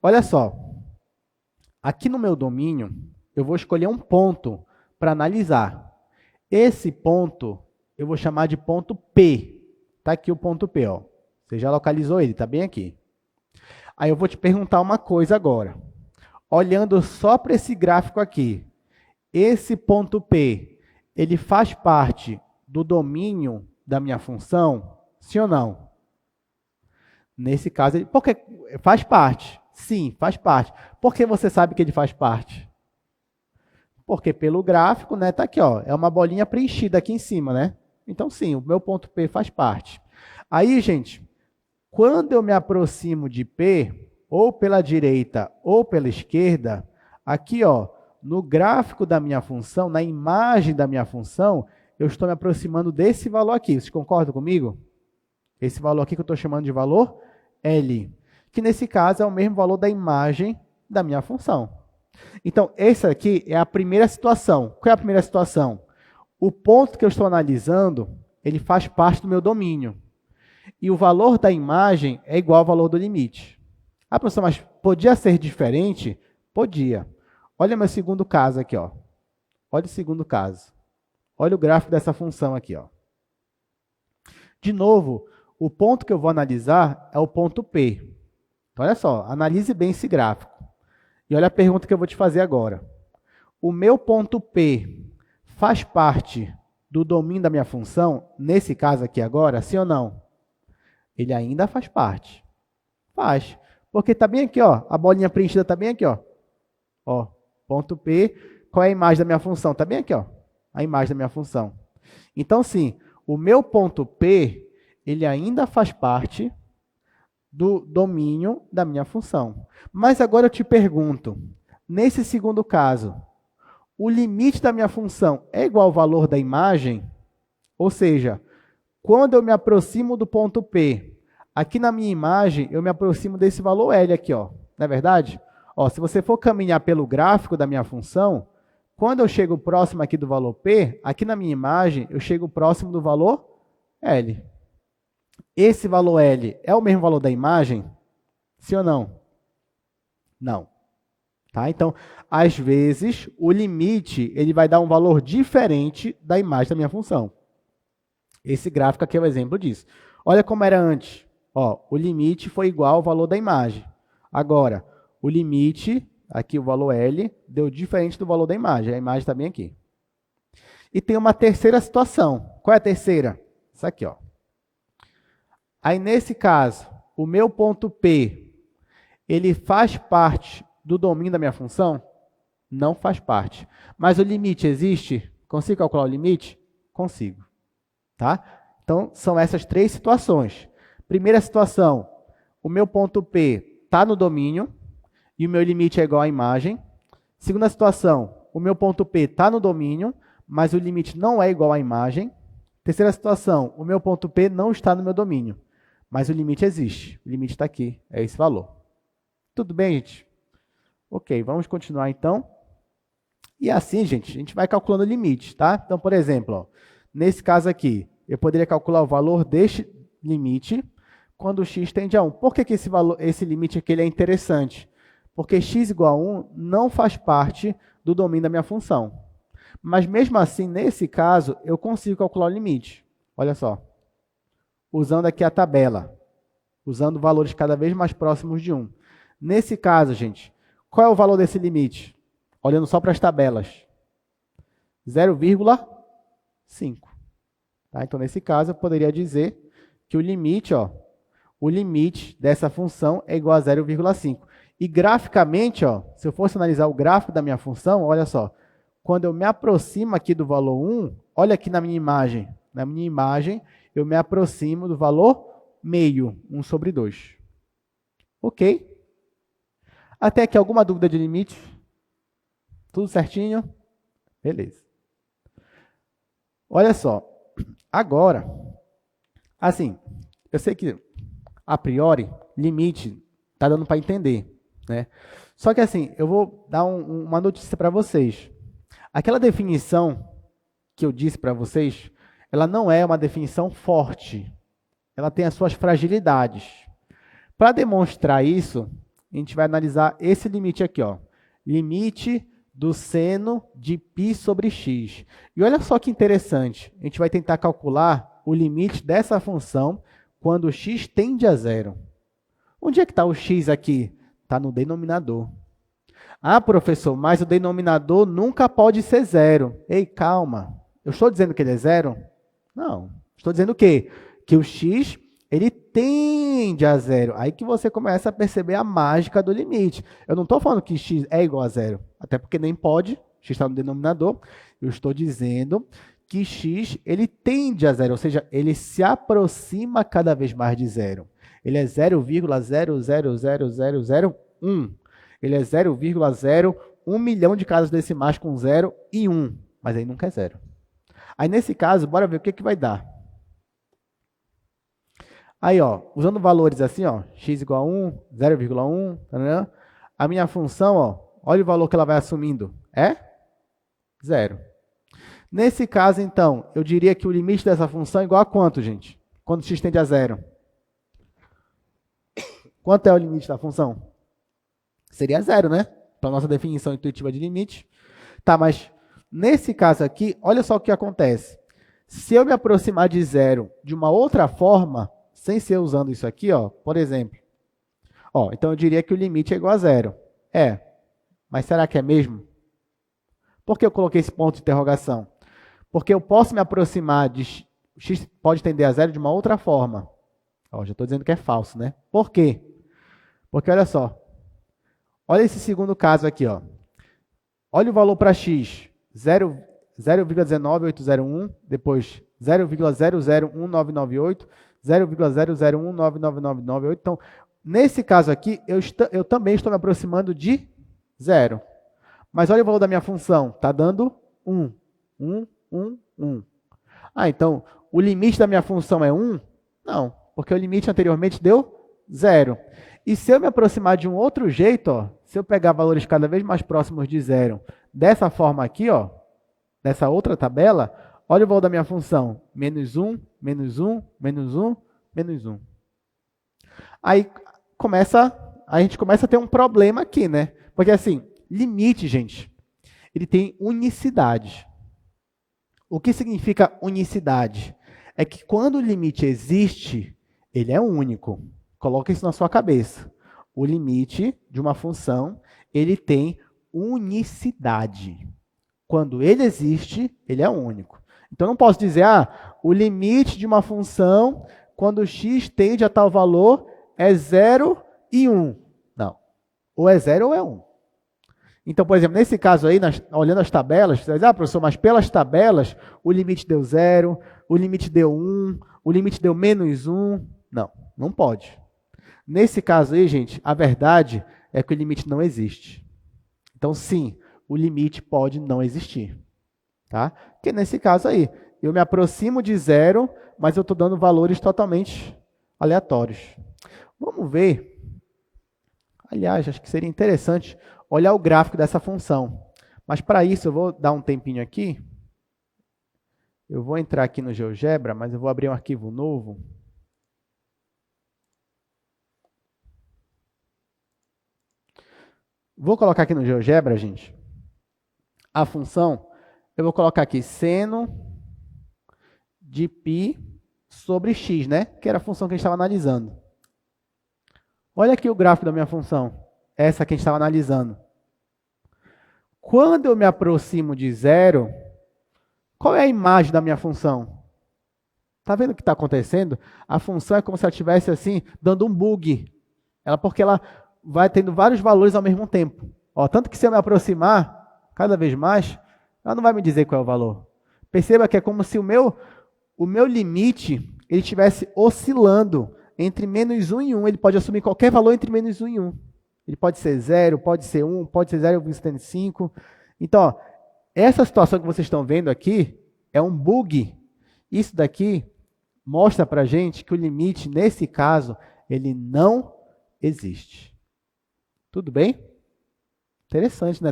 Olha só, aqui no meu domínio, eu vou escolher um ponto para analisar. Esse ponto, eu vou chamar de ponto P. Está aqui o ponto P, ó. Você já localizou ele, está bem aqui. Aí eu vou te perguntar uma coisa agora. Olhando só para esse gráfico aqui, esse ponto P, ele faz parte do domínio da minha função? Sim ou não? Nesse caso, porque faz parte. Sim, faz parte. Por que você sabe que ele faz parte? Porque pelo gráfico, né, tá aqui, ó, é uma bolinha preenchida aqui em cima, né? Então, sim, o meu ponto P faz parte. Aí, gente, quando eu me aproximo de P, ou pela direita ou pela esquerda, aqui, ó, no gráfico da minha função, na imagem da minha função, eu estou me aproximando desse valor aqui. Vocês concordam comigo? Esse valor aqui que eu estou chamando de valor L, que nesse caso é o mesmo valor da imagem da minha função. Então, essa aqui é a primeira situação. Qual é a primeira situação? O ponto que eu estou analisando, ele faz parte do meu domínio. E o valor da imagem é igual ao valor do limite. Ah, professor, mas podia ser diferente? Podia. Olha meu segundo caso aqui, ó. Olha o segundo caso. Olha o gráfico dessa função aqui, ó. De novo, o ponto que eu vou analisar é o ponto P. Então, olha só, analise bem esse gráfico. E olha a pergunta que eu vou te fazer agora. O meu ponto P faz parte do domínio da minha função, nesse caso aqui agora, sim ou não? Ele ainda faz parte. Faz. Porque está bem aqui, ó, a bolinha preenchida está bem aqui, ó. Ó, ponto P, qual é a imagem da minha função? Está bem aqui, ó, a imagem da minha função. Então, sim, o meu ponto P, ele ainda faz parte do domínio da minha função. Mas agora eu te pergunto, nesse segundo caso, o limite da minha função é igual ao valor da imagem? Ou seja, quando eu me aproximo do ponto P, aqui na minha imagem, eu me aproximo desse valor L aqui, ó. Não é verdade? Ó, se você for caminhar pelo gráfico da minha função, quando eu chego próximo aqui do valor P, aqui na minha imagem, eu chego próximo do valor L. Esse valor L é o mesmo valor da imagem? Sim ou não? Não. Tá? Então, às vezes, o limite ele vai dar um valor diferente da imagem da minha função. Esse gráfico aqui é o exemplo disso. Olha como era antes. Ó, o limite foi igual ao valor da imagem. Agora, o limite, aqui o valor L, deu diferente do valor da imagem. A imagem está bem aqui. E tem uma terceira situação. Qual é a terceira? Essa aqui, ó. Aí, nesse caso, o meu ponto P, ele faz parte do domínio da minha função? Não faz parte. Mas o limite existe? Consigo calcular o limite? Consigo. Tá? Então, são essas três situações. Primeira situação, o meu ponto P está no domínio e o meu limite é igual à imagem. Segunda situação, o meu ponto P está no domínio, mas o limite não é igual à imagem. Terceira situação, o meu ponto P não está no meu domínio, mas o limite existe. O limite está aqui, é esse valor. Tudo bem, gente? Ok, vamos continuar então. E assim, gente, a gente vai calculando o limite, tá? Então, por exemplo, ó, nesse caso aqui, eu poderia calcular o valor deste limite quando x tende a 1. Por que esse limite aqui ele é interessante? Porque x igual a 1 não faz parte do domínio da minha função. Mas mesmo assim, nesse caso, eu consigo calcular o limite. Olha só. Usando aqui a tabela. Usando valores cada vez mais próximos de 1. Nesse caso, gente, qual é o valor desse limite? Olhando só para as tabelas. 0,5. Tá? Então, nesse caso, eu poderia dizer que o limite dessa função é igual a 0,5. E graficamente, ó, se eu fosse analisar o gráfico da minha função, olha só, quando eu me aproximo aqui do valor 1, olha aqui na minha imagem. Na minha imagem, eu me aproximo do valor meio, 1 sobre 2. Ok? Até aqui, alguma dúvida de limite? Tudo certinho? Beleza. Olha só, agora, assim, eu sei que, a priori, limite está dando para entender, né? Só que, assim, eu vou dar uma notícia para vocês. Aquela definição que eu disse para vocês, ela não é uma definição forte. Ela tem as suas fragilidades. Para demonstrar isso, a gente vai analisar esse limite aqui, ó. Limite do seno de π sobre x. E olha só que interessante. A gente vai tentar calcular o limite dessa função quando x tende a zero. Onde é que está o x aqui? Está no denominador. Ah, professor, mas o denominador nunca pode ser zero. Ei, calma. Eu estou dizendo que ele é zero? Não. Estou dizendo o quê? Que o x ele tende a zero. Aí que você começa a perceber a mágica do limite. Eu não estou falando que x é igual a zero, até porque nem pode, x está no denominador. Eu estou dizendo que x ele tende a zero, ou seja, ele se aproxima cada vez mais de zero. Ele é 0,000001. Ele é 0,01 milhão de casas decimais com 0 e 1, mas aí nunca é zero. Aí, nesse caso, bora ver o que vai dar. Aí, ó, usando valores assim, ó, x igual a 1, 0,1, a minha função, ó, olha o valor que ela vai assumindo, é 0. Nesse caso, então, eu diria que o limite dessa função é igual a quanto, gente? Quando x tende a 0? Quanto é o limite da função? Seria 0, né? Para a nossa definição intuitiva de limite. Tá, mas nesse caso aqui, olha só o que acontece. Se eu me aproximar de 0 de uma outra forma, sem ser usando isso aqui, ó, por exemplo, ó, então eu diria que o limite é igual a 0. É, mas será que é mesmo? Por que eu coloquei esse ponto de interrogação? Porque eu posso me aproximar de x pode tender a 0 de uma outra forma. Ó, já estou dizendo que é falso, né? Por quê? Porque olha só, olha esse segundo caso aqui, ó. Olha o valor para x, 0,19801, depois 0,001998, 0,00199998. Então, nesse caso aqui, eu também estou me aproximando de 0. Mas olha o valor da minha função, está dando 1. 1, 1, 1. Ah, então, o limite da minha função é 1? Não, porque o limite anteriormente deu 0. E se eu me aproximar de um outro jeito, ó, se eu pegar valores cada vez mais próximos de 0, dessa forma aqui, ó, dessa outra tabela, olha o valor da minha função, menos 1, menos 1, menos 1, menos 1. Aí a gente começa a ter um problema aqui, né? Porque assim, limite, gente, ele tem unicidade. O que significa unicidade? É que quando o limite existe, ele é único. Coloca isso na sua cabeça. O limite de uma função, ele tem unicidade. Quando ele existe, ele é único. Então, eu não posso dizer, o limite de uma função, quando x tende a tal valor, é 0 e 1. Não. Ou é 0 ou é 1. Então, por exemplo, nesse caso aí, olhando as tabelas, você vai dizer, professor, mas pelas tabelas, o limite deu 0, o limite deu 1, o limite deu menos 1. Não, não pode. Nesse caso aí, gente, a verdade é que o limite não existe. Então, sim, o limite pode não existir. Tá? Porque nesse caso aí, eu me aproximo de 0, mas eu estou dando valores totalmente aleatórios. Vamos ver. Aliás, acho que seria interessante olhar o gráfico dessa função. Mas para isso, eu vou dar um tempinho aqui. Eu vou entrar aqui no GeoGebra, mas eu vou abrir um arquivo novo. Vou colocar aqui no GeoGebra, gente, a função, eu vou colocar aqui seno de π sobre x, né? Que era a função que a gente estava analisando. Olha aqui o gráfico da minha função, essa que a gente estava analisando. Quando eu me aproximo de 0, qual é a imagem da minha função? Está vendo o que está acontecendo? A função é como se ela estivesse assim, dando um bug. Porque ela vai tendo vários valores ao mesmo tempo. Ó, tanto que se eu me aproximar cada vez mais, ela não vai me dizer qual é o valor. Perceba que é como se o meu limite ele estivesse oscilando entre menos 1 e 1. Ele pode assumir qualquer valor entre menos 1 e 1. Ele pode ser 0, pode ser 1, pode ser 0,75. Então, ó, essa situação que vocês estão vendo aqui é um bug. Isso daqui mostra para a gente que o limite, nesse caso, ele não existe. Tudo bem? Interessante, né?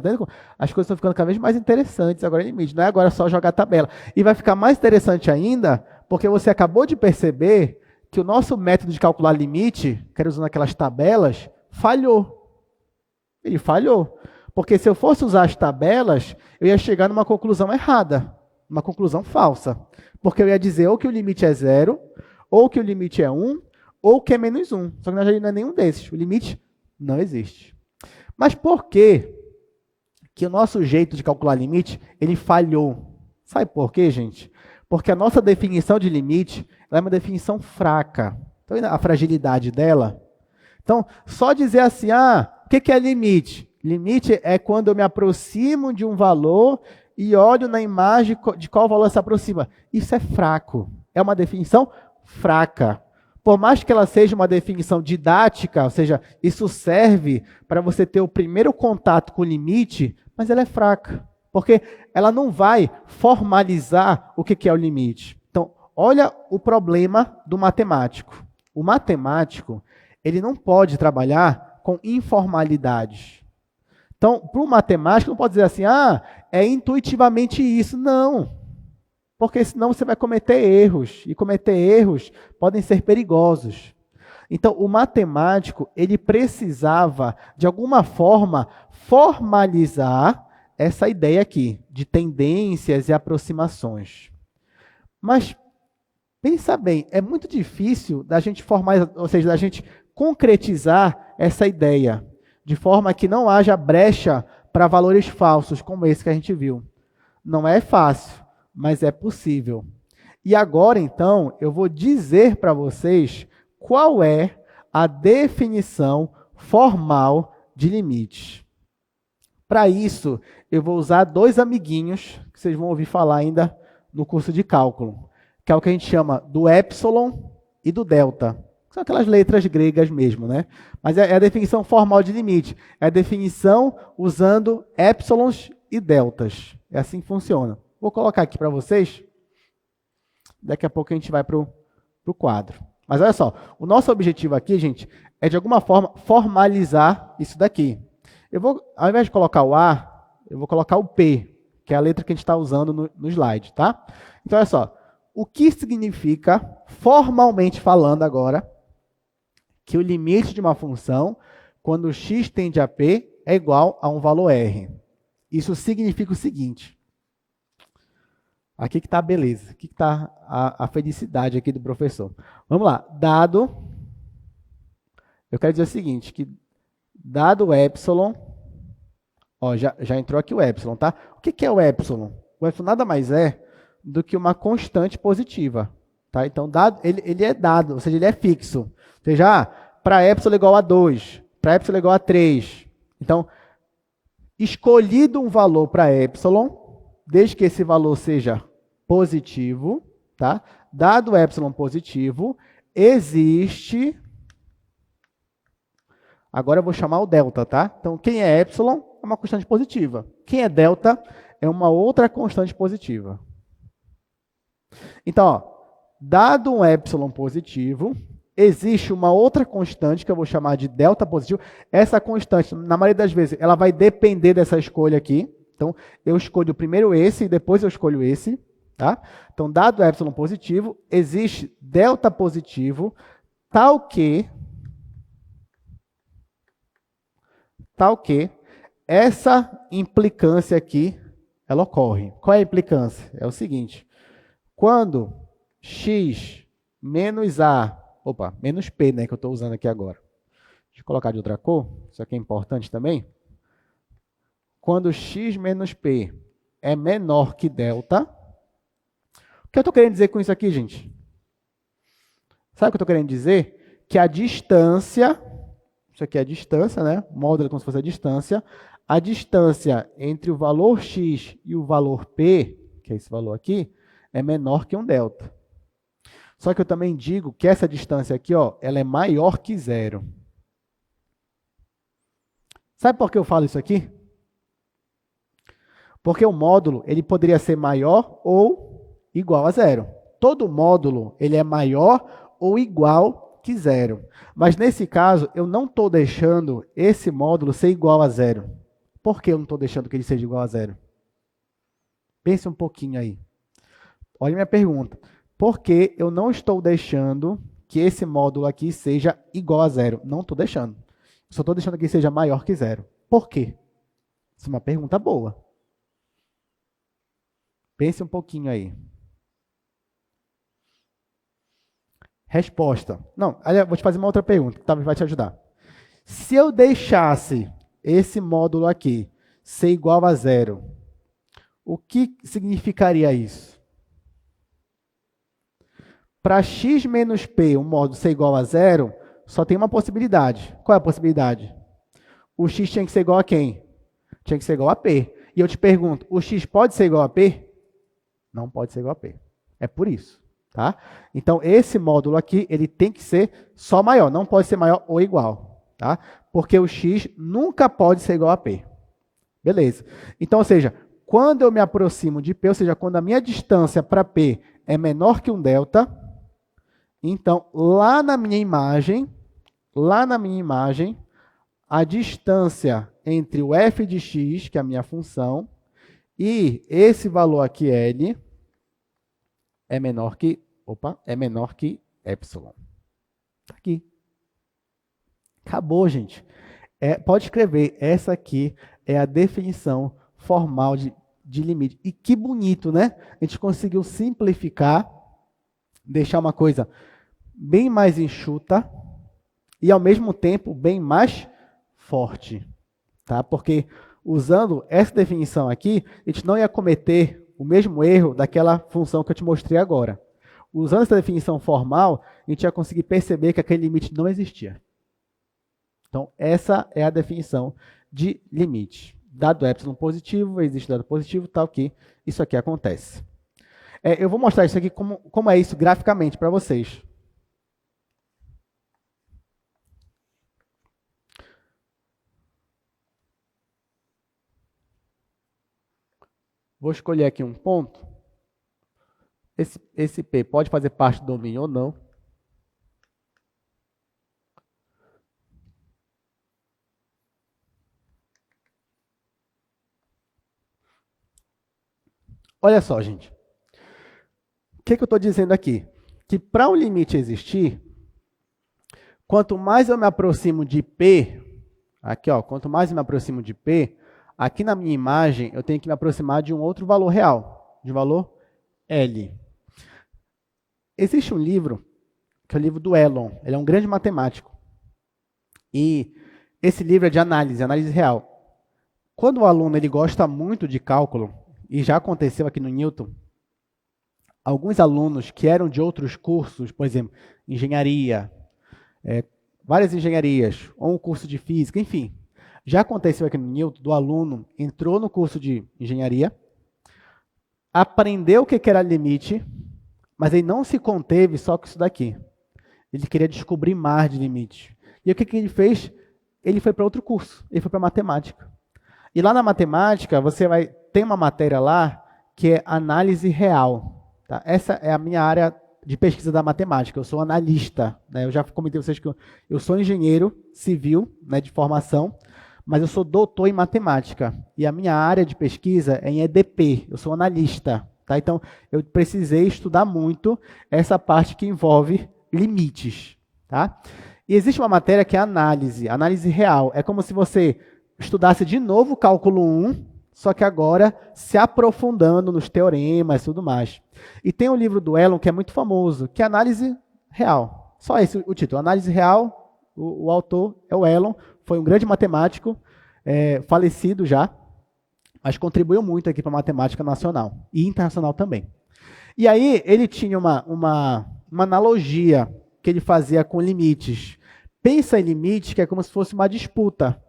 As coisas estão ficando cada vez mais interessantes agora em limite. Não é agora só jogar tabela. E vai ficar mais interessante ainda, porque você acabou de perceber que o nosso método de calcular limite, que era usando aquelas tabelas, falhou. Ele falhou. Porque se eu fosse usar as tabelas, eu ia chegar numa conclusão errada, uma conclusão falsa. Porque eu ia dizer ou que o limite é 0, ou que o limite é 1, ou que é menos 1. Só que na realidade não é nenhum desses. O limite não existe. Mas por que o nosso jeito de calcular limite, ele falhou? Sabe por quê, gente? Porque a nossa definição de limite é uma definição fraca. Estão vendo a fragilidade dela? Então, só dizer assim, o que é limite? Limite é quando eu me aproximo de um valor e olho na imagem de qual valor se aproxima. Isso é fraco. É uma definição fraca. Por mais que ela seja uma definição didática, ou seja, isso serve para você ter o primeiro contato com o limite, mas ela é fraca. Porque ela não vai formalizar o que é o limite. Então, olha o problema do matemático. O matemático, ele não pode trabalhar com informalidades. Então, para o matemático, não pode dizer assim, é intuitivamente isso. Não. Porque senão você vai cometer erros. E cometer erros podem ser perigosos. Então, o matemático, ele precisava, de alguma forma, formalizar essa ideia aqui, de tendências e aproximações. Mas, pensa bem, é muito difícil da gente formalizar, ou seja, da gente concretizar essa ideia, de forma que não haja brecha para valores falsos, como esse que a gente viu. Não é fácil, mas é possível. E agora, então, eu vou dizer para vocês qual é a definição formal de limites. Para isso, eu vou usar dois amiguinhos, que vocês vão ouvir falar ainda no curso de cálculo, que é o que a gente chama do epsilon e do delta. São aquelas letras gregas mesmo, né? Mas é a definição formal de limite. É a definição usando épsilons e deltas. É assim que funciona. Vou colocar aqui para vocês. Daqui a pouco a gente vai para o quadro. Mas olha só, o nosso objetivo aqui, gente, é de alguma forma formalizar isso daqui. Eu vou, ao invés de colocar o A, eu vou colocar o P, que é a letra que a gente está usando no slide, tá? Então, olha só, o que significa, formalmente falando agora, que o limite de uma função, quando x tende a p, é igual a um valor r. Isso significa o seguinte. Aqui que está a beleza, aqui que está a felicidade aqui do professor. Vamos lá, dado, eu quero dizer o seguinte, que dado o epsilon, já entrou aqui o epsilon, tá? O que é o epsilon? O epsilon nada mais é do que uma constante positiva, tá? Então, dado, ele é dado, ou seja, ele é fixo. Ou seja, para epsilon igual a 2, para epsilon igual a 3. Então, escolhido um valor para epsilon, desde que esse valor seja positivo, tá? Dado epsilon positivo, existe... Agora eu vou chamar o delta, tá? Então, quem é epsilon é uma constante positiva. Quem é delta é uma outra constante positiva. Então, dado um epsilon positivo, existe uma outra constante que eu vou chamar de delta positivo. Essa constante, na maioria das vezes, ela vai depender dessa escolha aqui. Então, eu escolho primeiro esse e depois eu escolho esse. Tá? Então, dado epsilon positivo, existe delta positivo, tal que essa implicância aqui, ela ocorre. Qual é a implicância? É o seguinte, quando x menos a, menos p, né, que eu estou usando aqui agora. Deixa eu colocar de outra cor, isso aqui é importante também. Quando x menos p é menor que delta, o que eu estou querendo dizer com isso aqui, gente? Sabe o que eu estou querendo dizer? Que a distância, isso aqui é a distância, né? O módulo é como se fosse a distância entre o valor x e o valor p, que é esse valor aqui, é menor que um delta. Só que eu também digo que essa distância aqui, ela é maior que zero. Sabe por que eu falo isso aqui? Porque o módulo ele poderia ser maior ou igual a zero. Todo módulo ele é maior ou igual que zero. Mas nesse caso, eu não estou deixando esse módulo ser igual a zero. Por que eu não estou deixando que ele seja igual a zero? Pense um pouquinho aí. Olha a minha pergunta. Por que eu não estou deixando que esse módulo aqui seja igual a zero? Não estou deixando. Só estou deixando que ele seja maior que zero. Por quê? Isso é uma pergunta boa. Pense um pouquinho aí. Resposta. Não, vou te fazer uma outra pergunta, que talvez vai te ajudar. Se eu deixasse esse módulo aqui ser igual a zero, o que significaria isso? para x menos p, o módulo ser igual a zero, só tem uma possibilidade. Qual é a possibilidade? O x tinha que ser igual a quem? Tinha que ser igual a p. E eu te pergunto, o x pode ser igual a p? Não pode ser igual a p. É por isso. Tá? Então, esse módulo aqui, ele tem que ser só maior, não pode ser maior ou igual. Tá? Porque o x nunca pode ser igual a p. Beleza. Então, ou seja, quando eu me aproximo de p, ou seja, quando a minha distância para p é menor que um delta, então, lá na minha imagem, a distância entre o f de x, que é a minha função, e esse valor aqui, L, é menor que epsilon. Tá aqui. Acabou, gente. Pode escrever, essa aqui é a definição formal de limite. E que bonito, né? A gente conseguiu simplificar, deixar uma coisa bem mais enxuta e, ao mesmo tempo, bem mais forte. Tá? Porque, usando essa definição aqui, a gente não ia cometer o mesmo erro daquela função que eu te mostrei agora. Usando essa definição formal, a gente ia conseguir perceber que aquele limite não existia. Então, essa é a definição de limite. Dado epsilon positivo, existe dado positivo, tal que isso aqui acontece. Eu vou mostrar isso aqui como é isso graficamente para vocês. Vou escolher aqui um ponto. Esse P pode fazer parte do domínio ou não. Olha só, gente. O que eu estou dizendo aqui? Que para um limite existir, quanto mais eu me aproximo de P, aqui, ó, quanto mais eu me aproximo de P, aqui na minha imagem eu tenho que me aproximar de um outro valor real, de valor L. Existe um livro, que é o livro do Elon, ele é um grande matemático. E esse livro é de análise real. Quando o aluno ele gosta muito de cálculo, e já aconteceu aqui no Newton, alguns alunos que eram de outros cursos, por exemplo, engenharia, várias engenharias, ou um curso de física, enfim, já aconteceu aqui no Newton, do aluno entrou no curso de engenharia, aprendeu o que era limite, mas ele não se conteve só com isso daqui. Ele queria descobrir mais de limite. E o que ele fez? Ele foi para outro curso, ele foi para matemática. E lá na matemática, tem uma matéria lá que é análise real. Tá? Essa é a minha área de pesquisa da matemática. Eu sou analista. Né? Eu já comentei com vocês que eu sou engenheiro civil, né, de formação, mas eu sou doutor em matemática. E a minha área de pesquisa é em EDP. Eu sou analista. Tá? Então, eu precisei estudar muito essa parte que envolve limites. Tá? E existe uma matéria que é análise real. É como se você estudasse de novo o cálculo 1, só que agora se aprofundando nos teoremas e tudo mais. E tem um livro do Elon que é muito famoso, que é Análise Real. Só esse o título, Análise Real, o autor é o Elon, foi um grande matemático, falecido já, mas contribuiu muito aqui para a matemática nacional e internacional também. E aí ele tinha uma analogia que ele fazia com limites. Pensa em limites que é como se fosse uma disputa.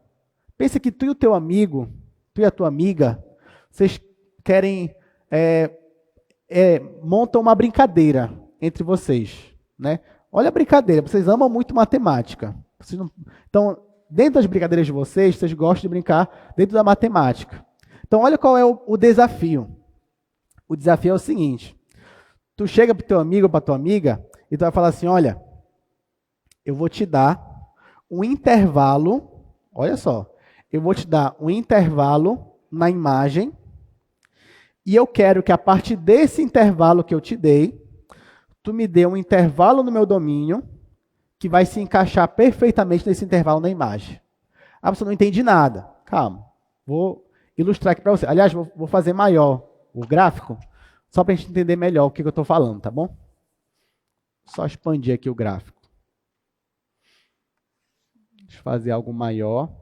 Pensa que tu e o teu amigo, tu e a tua amiga, vocês querem, montam uma brincadeira entre vocês. Né? Olha a brincadeira, vocês amam muito matemática. Então, dentro das brincadeiras de vocês gostam de brincar dentro da matemática. Então, olha qual é o desafio. O desafio é o seguinte. Tu chega para o teu amigo ou para a tua amiga e tu vai falar assim, olha, eu vou te dar um intervalo, olha só, eu vou te dar um intervalo na imagem e eu quero que a partir desse intervalo que eu te dei, tu me dê um intervalo no meu domínio que vai se encaixar perfeitamente nesse intervalo na imagem. Ah, você não entende nada. Calma, vou ilustrar aqui para você. Aliás, vou fazer maior o gráfico, só para a gente entender melhor o que eu estou falando, tá bom? Só expandir aqui o gráfico. Deixa eu fazer algo maior.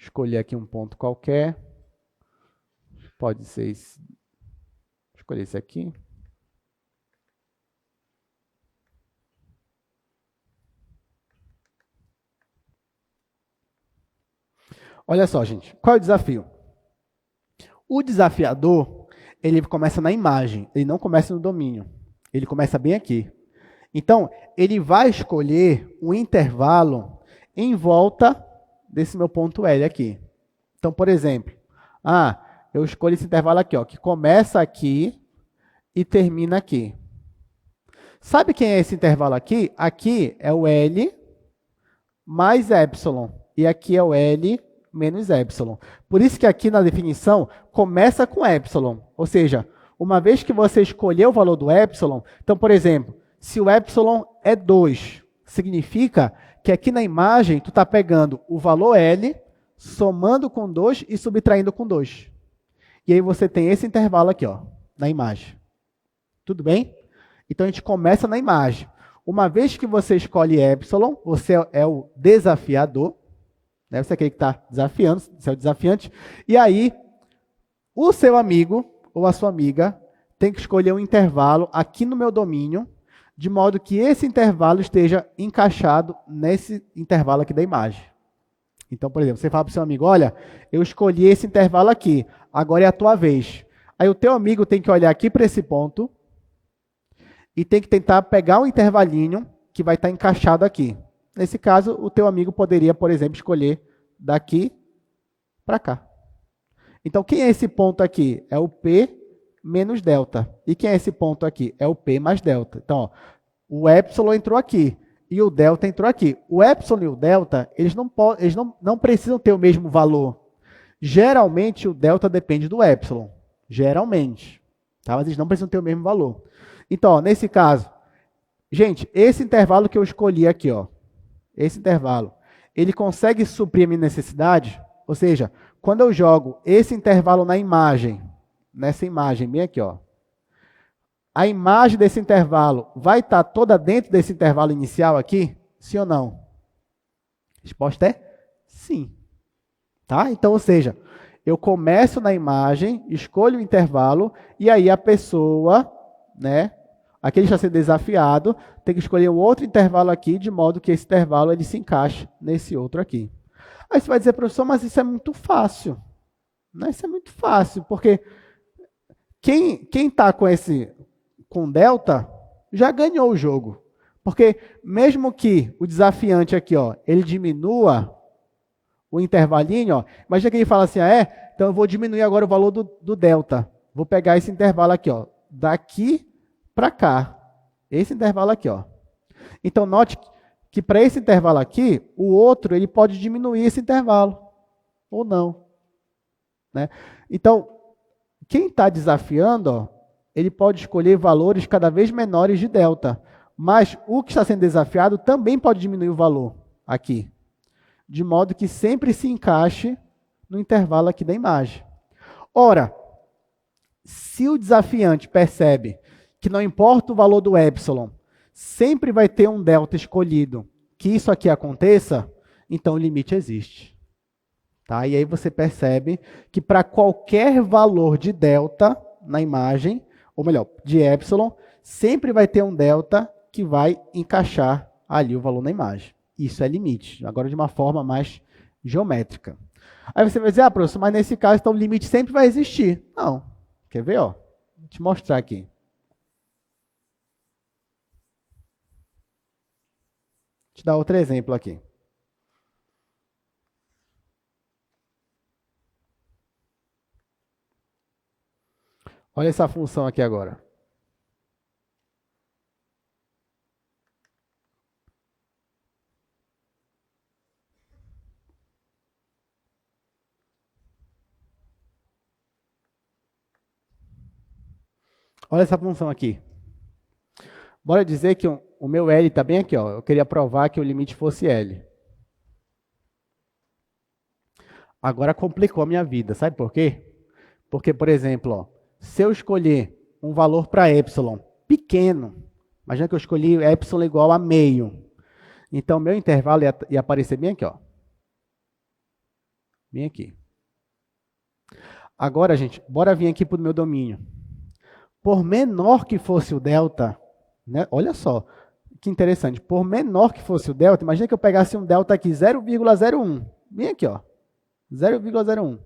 escolher aqui um ponto qualquer. Pode ser esse. Escolher esse aqui. Olha só, gente. Qual é o desafio? O desafiador, ele começa na imagem, ele não começa no domínio. Ele começa bem aqui. Então, ele vai escolher um intervalo em volta desse meu ponto L aqui. Então, por exemplo, eu escolho esse intervalo aqui, ó, que começa aqui e termina aqui. Sabe quem é esse intervalo aqui? Aqui é o L mais epsilon. E aqui é o L menos epsilon. Por isso que aqui na definição começa com epsilon. Ou seja, uma vez que você escolheu o valor do epsilon, então, por exemplo, se o epsilon é 2, significa que aqui na imagem tu está pegando o valor L, somando com 2 e subtraindo com 2. E aí você tem esse intervalo aqui, ó, na imagem. Tudo bem? Então, a gente começa na imagem. Uma vez que você escolhe epsilon, você é o desafiador, né? Você é aquele que está desafiando, você é o desafiante. E aí, o seu amigo ou a sua amiga tem que escolher um intervalo aqui no meu domínio, de modo que esse intervalo esteja encaixado nesse intervalo aqui da imagem. Então, por exemplo, você fala para o seu amigo, olha, eu escolhi esse intervalo aqui, agora é a tua vez. Aí o teu amigo tem que olhar aqui para esse ponto e tem que tentar pegar um intervalinho que vai estar encaixado aqui. Nesse caso, o teu amigo poderia, por exemplo, escolher daqui para cá. Então, quem é esse ponto aqui? É o P menos delta. E quem é esse ponto aqui? É o P mais delta. Então, ó, o epsilon entrou aqui e o delta entrou aqui. O epsilon e o delta, eles não precisam ter o mesmo valor. Geralmente, o delta depende do epsilon. Geralmente. Tá? Mas eles não precisam ter o mesmo valor. Então, ó, nesse caso, gente, esse intervalo que eu escolhi aqui, ó, esse intervalo, ele consegue suprir a minha necessidade? Ou seja, quando eu jogo esse intervalo na imagem, nessa imagem bem aqui, ó, a imagem desse intervalo vai estar toda dentro desse intervalo inicial aqui? Sim ou não? A resposta é sim. Tá? Então, ou seja, eu começo na imagem, escolho o intervalo, e aí a pessoa, né, aquele que está sendo desafiado, tem que escolher um outro intervalo aqui, de modo que esse intervalo ele se encaixe nesse outro aqui. Aí você vai dizer, professor, mas isso é muito fácil. Não, isso é muito fácil, porque quem está com delta já ganhou o jogo. Porque mesmo que o desafiante aqui, ó, ele diminua o intervalinho, ó, imagina que ele fala assim, então eu vou diminuir agora o valor do delta. Vou pegar esse intervalo aqui, ó, daqui para cá. Esse intervalo aqui, ó. Então, note que para esse intervalo aqui, o outro ele pode diminuir esse intervalo, ou não. Né? Então, quem está desafiando, ó, ele pode escolher valores cada vez menores de delta, mas o que está sendo desafiado também pode diminuir o valor aqui, de modo que sempre se encaixe no intervalo aqui da imagem. Ora, se o desafiante percebe que não importa o valor do epsilon, sempre vai ter um delta escolhido, que isso aqui aconteça, então o limite existe. Tá? E aí você percebe que para qualquer valor de delta na imagem, ou melhor, de epsilon, sempre vai ter um delta que vai encaixar ali o valor na imagem. Isso é limite, agora de uma forma mais geométrica. Aí você vai dizer, professor, mas nesse caso, então o limite sempre vai existir. Não. Quer ver? Ó? Vou te mostrar aqui. Vou te dar outro exemplo aqui. Olha essa função aqui agora. Olha essa função aqui. Bora dizer que o meu L está bem aqui. Ó. Eu queria provar que o limite fosse L. Agora complicou a minha vida. Sabe por quê? Porque, por exemplo, ó, se eu escolher um valor para epsilon pequeno, imagina que eu escolhi epsilon igual a meio. Então, meu intervalo ia aparecer bem aqui. Ó. Bem aqui. Agora, gente, bora vir aqui para o meu domínio. Por menor que fosse o delta, né? Olha só, que interessante. Por menor que fosse o delta, imagina que eu pegasse um delta aqui, 0,01. Bem aqui, ó. 0,01.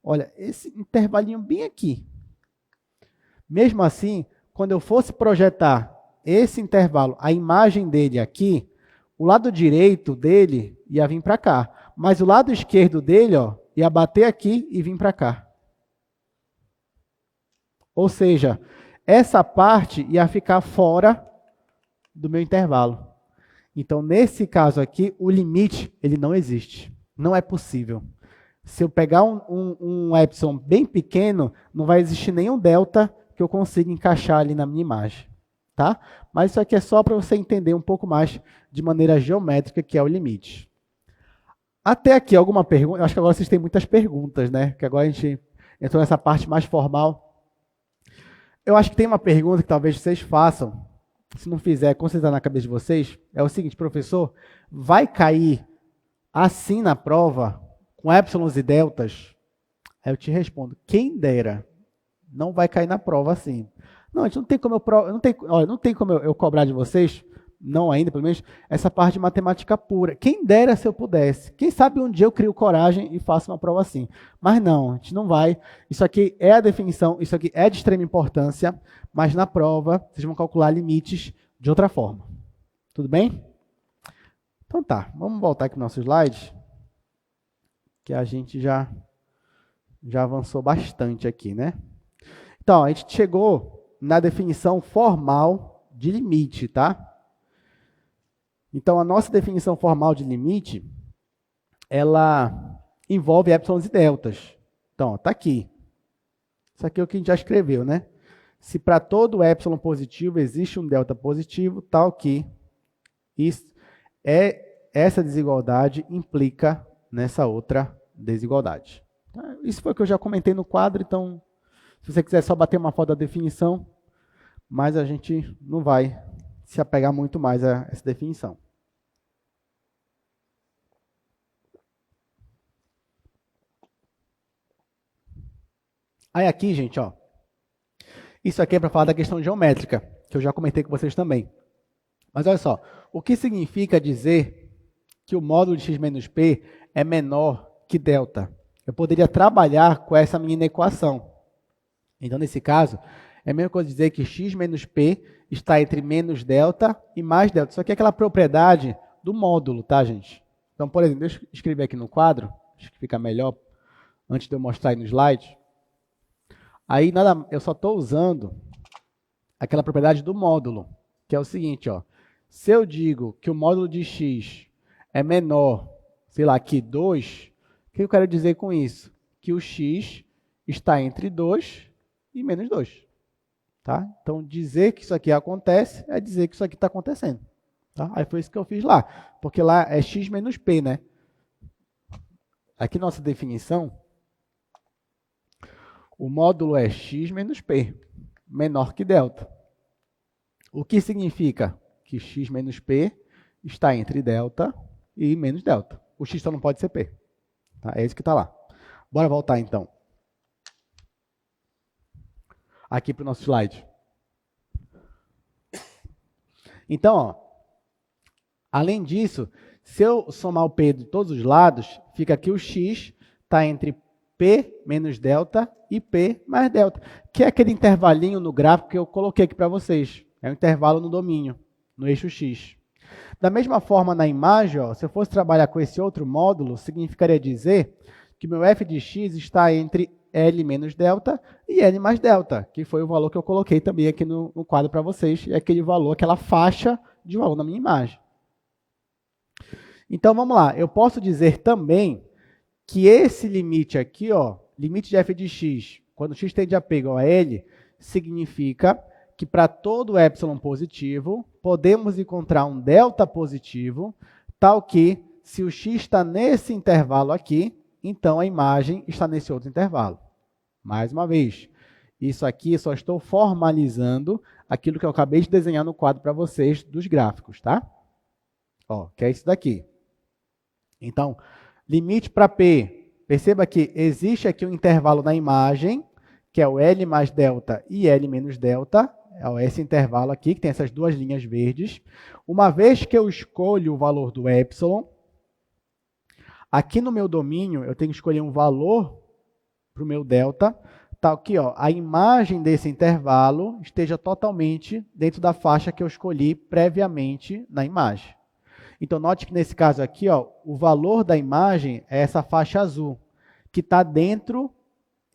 Olha, esse intervalinho bem aqui. Mesmo assim, quando eu fosse projetar esse intervalo, a imagem dele aqui, o lado direito dele ia vir para cá. Mas o lado esquerdo dele, ó, ia bater aqui e vir para cá. Ou seja, essa parte ia ficar fora do meu intervalo. Então, nesse caso aqui, o limite ele não existe. Não é possível. Se eu pegar um epsilon bem pequeno, não vai existir nenhum delta que eu consiga encaixar ali na minha imagem. Tá? Mas isso aqui é só para você entender um pouco mais de maneira geométrica que é o limite. Até aqui, alguma pergunta? Eu acho que agora vocês têm muitas perguntas, né? Que agora a gente entrou nessa parte mais formal. Eu acho que tem uma pergunta que talvez vocês façam. Se não fizer, concentrar na cabeça de vocês. É o seguinte, professor, vai cair assim na prova, com épsilons e deltas? Aí eu te respondo, quem dera, não vai cair na prova assim. Não, a gente não tem como não tem como eu cobrar de vocês, não ainda, pelo menos, essa parte de matemática pura. Quem dera se eu pudesse. Quem sabe um dia eu crio coragem e faço uma prova assim. Mas não, a gente não vai. Isso aqui é a definição, isso aqui é de extrema importância, mas na prova vocês vão calcular limites de outra forma. Tudo bem? Então tá, vamos voltar aqui para o nosso slide, que a gente já avançou bastante aqui, né? Então, a gente chegou na definição formal de limite, tá? Então, a nossa definição formal de limite, ela envolve épsilons e deltas. Então, está aqui. Isso aqui é o que a gente já escreveu, né? Se para todo épsilon positivo existe um delta positivo, tal que essa desigualdade implica nessa outra desigualdade. Isso foi o que eu já comentei no quadro, então, se você quiser só bater uma foto da definição, mas a gente não vai se apegar muito mais a essa definição. Aí aqui, gente, ó, isso aqui é para falar da questão geométrica, que eu já comentei com vocês também. Mas olha só, o que significa dizer que o módulo de x menos p é menor que delta? Eu poderia trabalhar com essa menina equação. Então, nesse caso, é a mesma coisa dizer que x menos p está entre menos delta e mais delta. Isso aqui é aquela propriedade do módulo, tá, gente? Então, por exemplo, deixa eu escrever aqui no quadro, acho que fica melhor antes de eu mostrar aí no slide. Aí, eu só estou usando aquela propriedade do módulo, que é o seguinte, ó. Se eu digo que o módulo de x é menor, sei lá, que 2, o que eu quero dizer com isso? Que o x está entre 2 e menos 2. Tá? Então, dizer que isso aqui acontece é dizer que isso aqui está acontecendo. Tá? Aí foi isso que eu fiz lá, porque lá é x menos p, né? Aqui nossa definição, o módulo é x menos p, menor que delta. O que significa que x menos p está entre delta e menos delta. O x só não pode ser p. Tá? É isso que está lá. Bora voltar, então. Aqui para o nosso slide. Então, ó, além disso, se eu somar o p de todos os lados, fica aqui o x está entre p menos delta e p mais delta, que é aquele intervalinho no gráfico que eu coloquei aqui para vocês. É um intervalo no domínio, no eixo x. Da mesma forma, na imagem, ó, se eu fosse trabalhar com esse outro módulo, significaria dizer que meu f de x está entre L menos delta e L mais delta, que foi o valor que eu coloquei também aqui no quadro para vocês, é aquele valor, aquela faixa de valor na minha imagem. Então, vamos lá. Eu posso dizer também que esse limite aqui, ó, limite de f de x, quando x tende a p igual a L, significa que para todo epsilon positivo, podemos encontrar um delta positivo, tal que, se o x está nesse intervalo aqui, então a imagem está nesse outro intervalo. Mais uma vez, isso aqui só estou formalizando aquilo que eu acabei de desenhar no quadro para vocês dos gráficos, tá? Ó, que é isso daqui. Então, limite para P Perceba que existe aqui um intervalo na imagem, que é o L mais delta e L menos delta, é esse intervalo aqui, que tem essas duas linhas verdes. Uma vez que eu escolho o valor do epsilon, aqui no meu domínio, eu tenho que escolher um valor para o meu delta, tal que a imagem desse intervalo esteja totalmente dentro da faixa que eu escolhi previamente na imagem. Então, note que nesse caso aqui, o valor da imagem é essa faixa azul, que está dentro,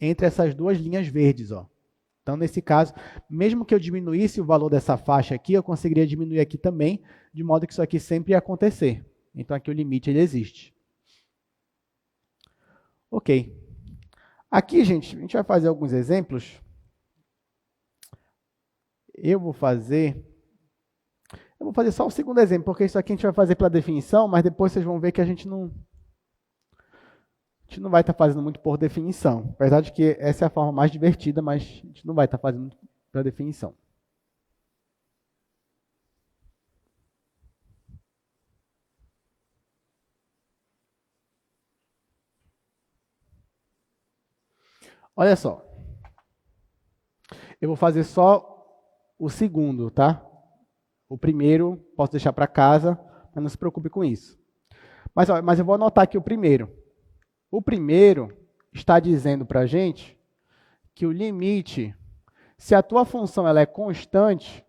entre essas duas linhas verdes. Então, nesse caso, mesmo que eu diminuísse o valor dessa faixa aqui, eu conseguiria diminuir aqui também, de modo que isso aqui sempre ia acontecer. Então, aqui o limite ele existe. Ok. Aqui, gente, a gente vai fazer alguns exemplos. Eu vou fazer só o segundo exemplo, porque isso aqui a gente vai fazer pela definição, mas depois vocês vão ver que a gente não vai estar fazendo muito por definição. Apesar de que essa é a forma mais divertida, mas a gente não vai estar fazendo muito pela definição. Olha só. Eu vou fazer só o segundo, tá? O primeiro posso deixar para casa, mas não se preocupe com isso. Mas eu vou anotar aqui o primeiro. O primeiro está dizendo para a gente que o limite, se a tua função ela é constante,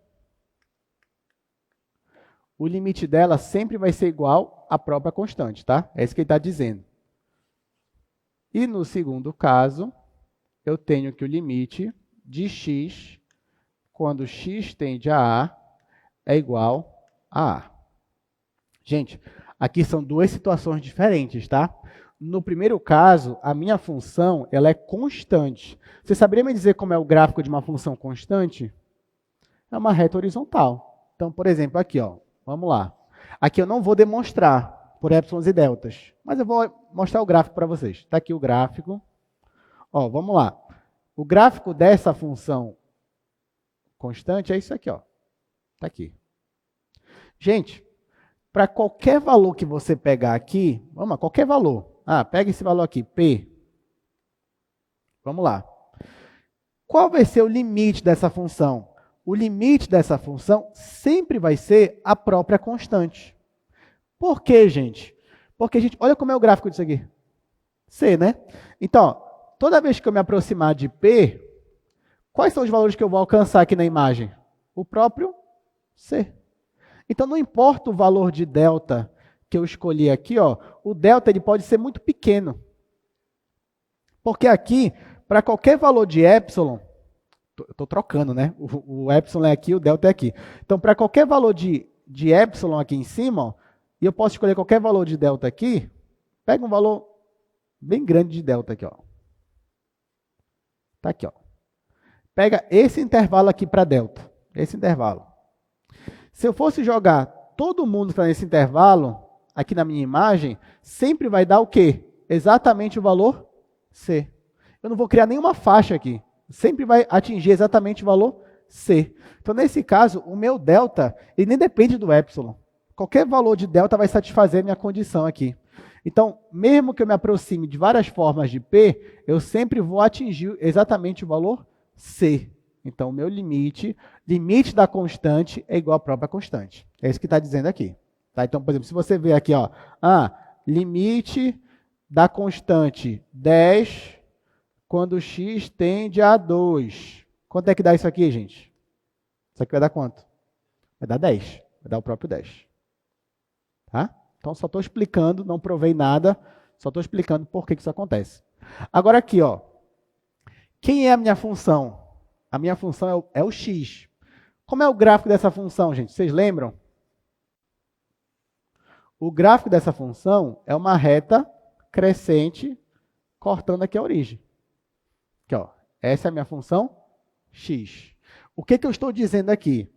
o limite dela sempre vai ser igual à própria constante, tá? É isso que ele está dizendo. E no segundo caso, eu tenho que o limite de x, quando x tende a A, é igual a A. Gente, aqui são duas situações diferentes, tá? No primeiro caso, a minha função ela é constante. Você saberia me dizer como é o gráfico de uma função constante? É uma reta horizontal. Então, por exemplo, aqui, vamos lá. Aqui eu não vou demonstrar por épsilons e deltas, mas eu vou mostrar o gráfico para vocês. Está aqui o gráfico. Vamos lá. O gráfico dessa função constante é isso aqui. Está aqui. Gente, para qualquer valor que você pegar aqui, vamos lá, qualquer valor. Pega esse valor aqui, P. Vamos lá. Qual vai ser o limite dessa função? O limite dessa função sempre vai ser a própria constante. Por quê, gente? Porque, gente, olha como é o gráfico disso aqui. C, né? Então, toda vez que eu me aproximar de P, quais são os valores que eu vou alcançar aqui na imagem? O próprio C. Então, não importa o valor de delta que eu escolhi aqui, o delta ele pode ser muito pequeno. Porque aqui, para qualquer valor de epsilon, estou trocando, né? O epsilon é aqui, o delta é aqui. Então, para qualquer valor de epsilon aqui em cima, e eu posso escolher qualquer valor de delta aqui, pega um valor bem grande de delta aqui. Está aqui. Pega esse intervalo aqui para delta. Esse intervalo. Se eu fosse jogar todo mundo para esse intervalo, aqui na minha imagem, sempre vai dar o quê? Exatamente o valor C. Eu não vou criar nenhuma faixa aqui. Sempre vai atingir exatamente o valor C. Então, nesse caso, o meu delta, ele nem depende do epsilon. Qualquer valor de delta vai satisfazer a minha condição aqui. Então, mesmo que eu me aproxime de várias formas de P, eu sempre vou atingir exatamente o valor C. Então, o meu limite da constante é igual à própria constante. É isso que está dizendo aqui. Tá? Então, por exemplo, se você ver aqui, limite da constante 10 quando x tende a 2. Quanto é que dá isso aqui, gente? Isso aqui vai dar quanto? Vai dar 10. Vai dar o próprio 10. Tá? Então, só estou explicando, não provei nada, só estou explicando por que isso acontece. Agora aqui, quem é a minha função? A minha função é o x. Como é o gráfico dessa função, gente? Vocês lembram? O gráfico dessa função é uma reta crescente cortando aqui a origem. Aqui, essa é a minha função x. O que eu estou dizendo aqui?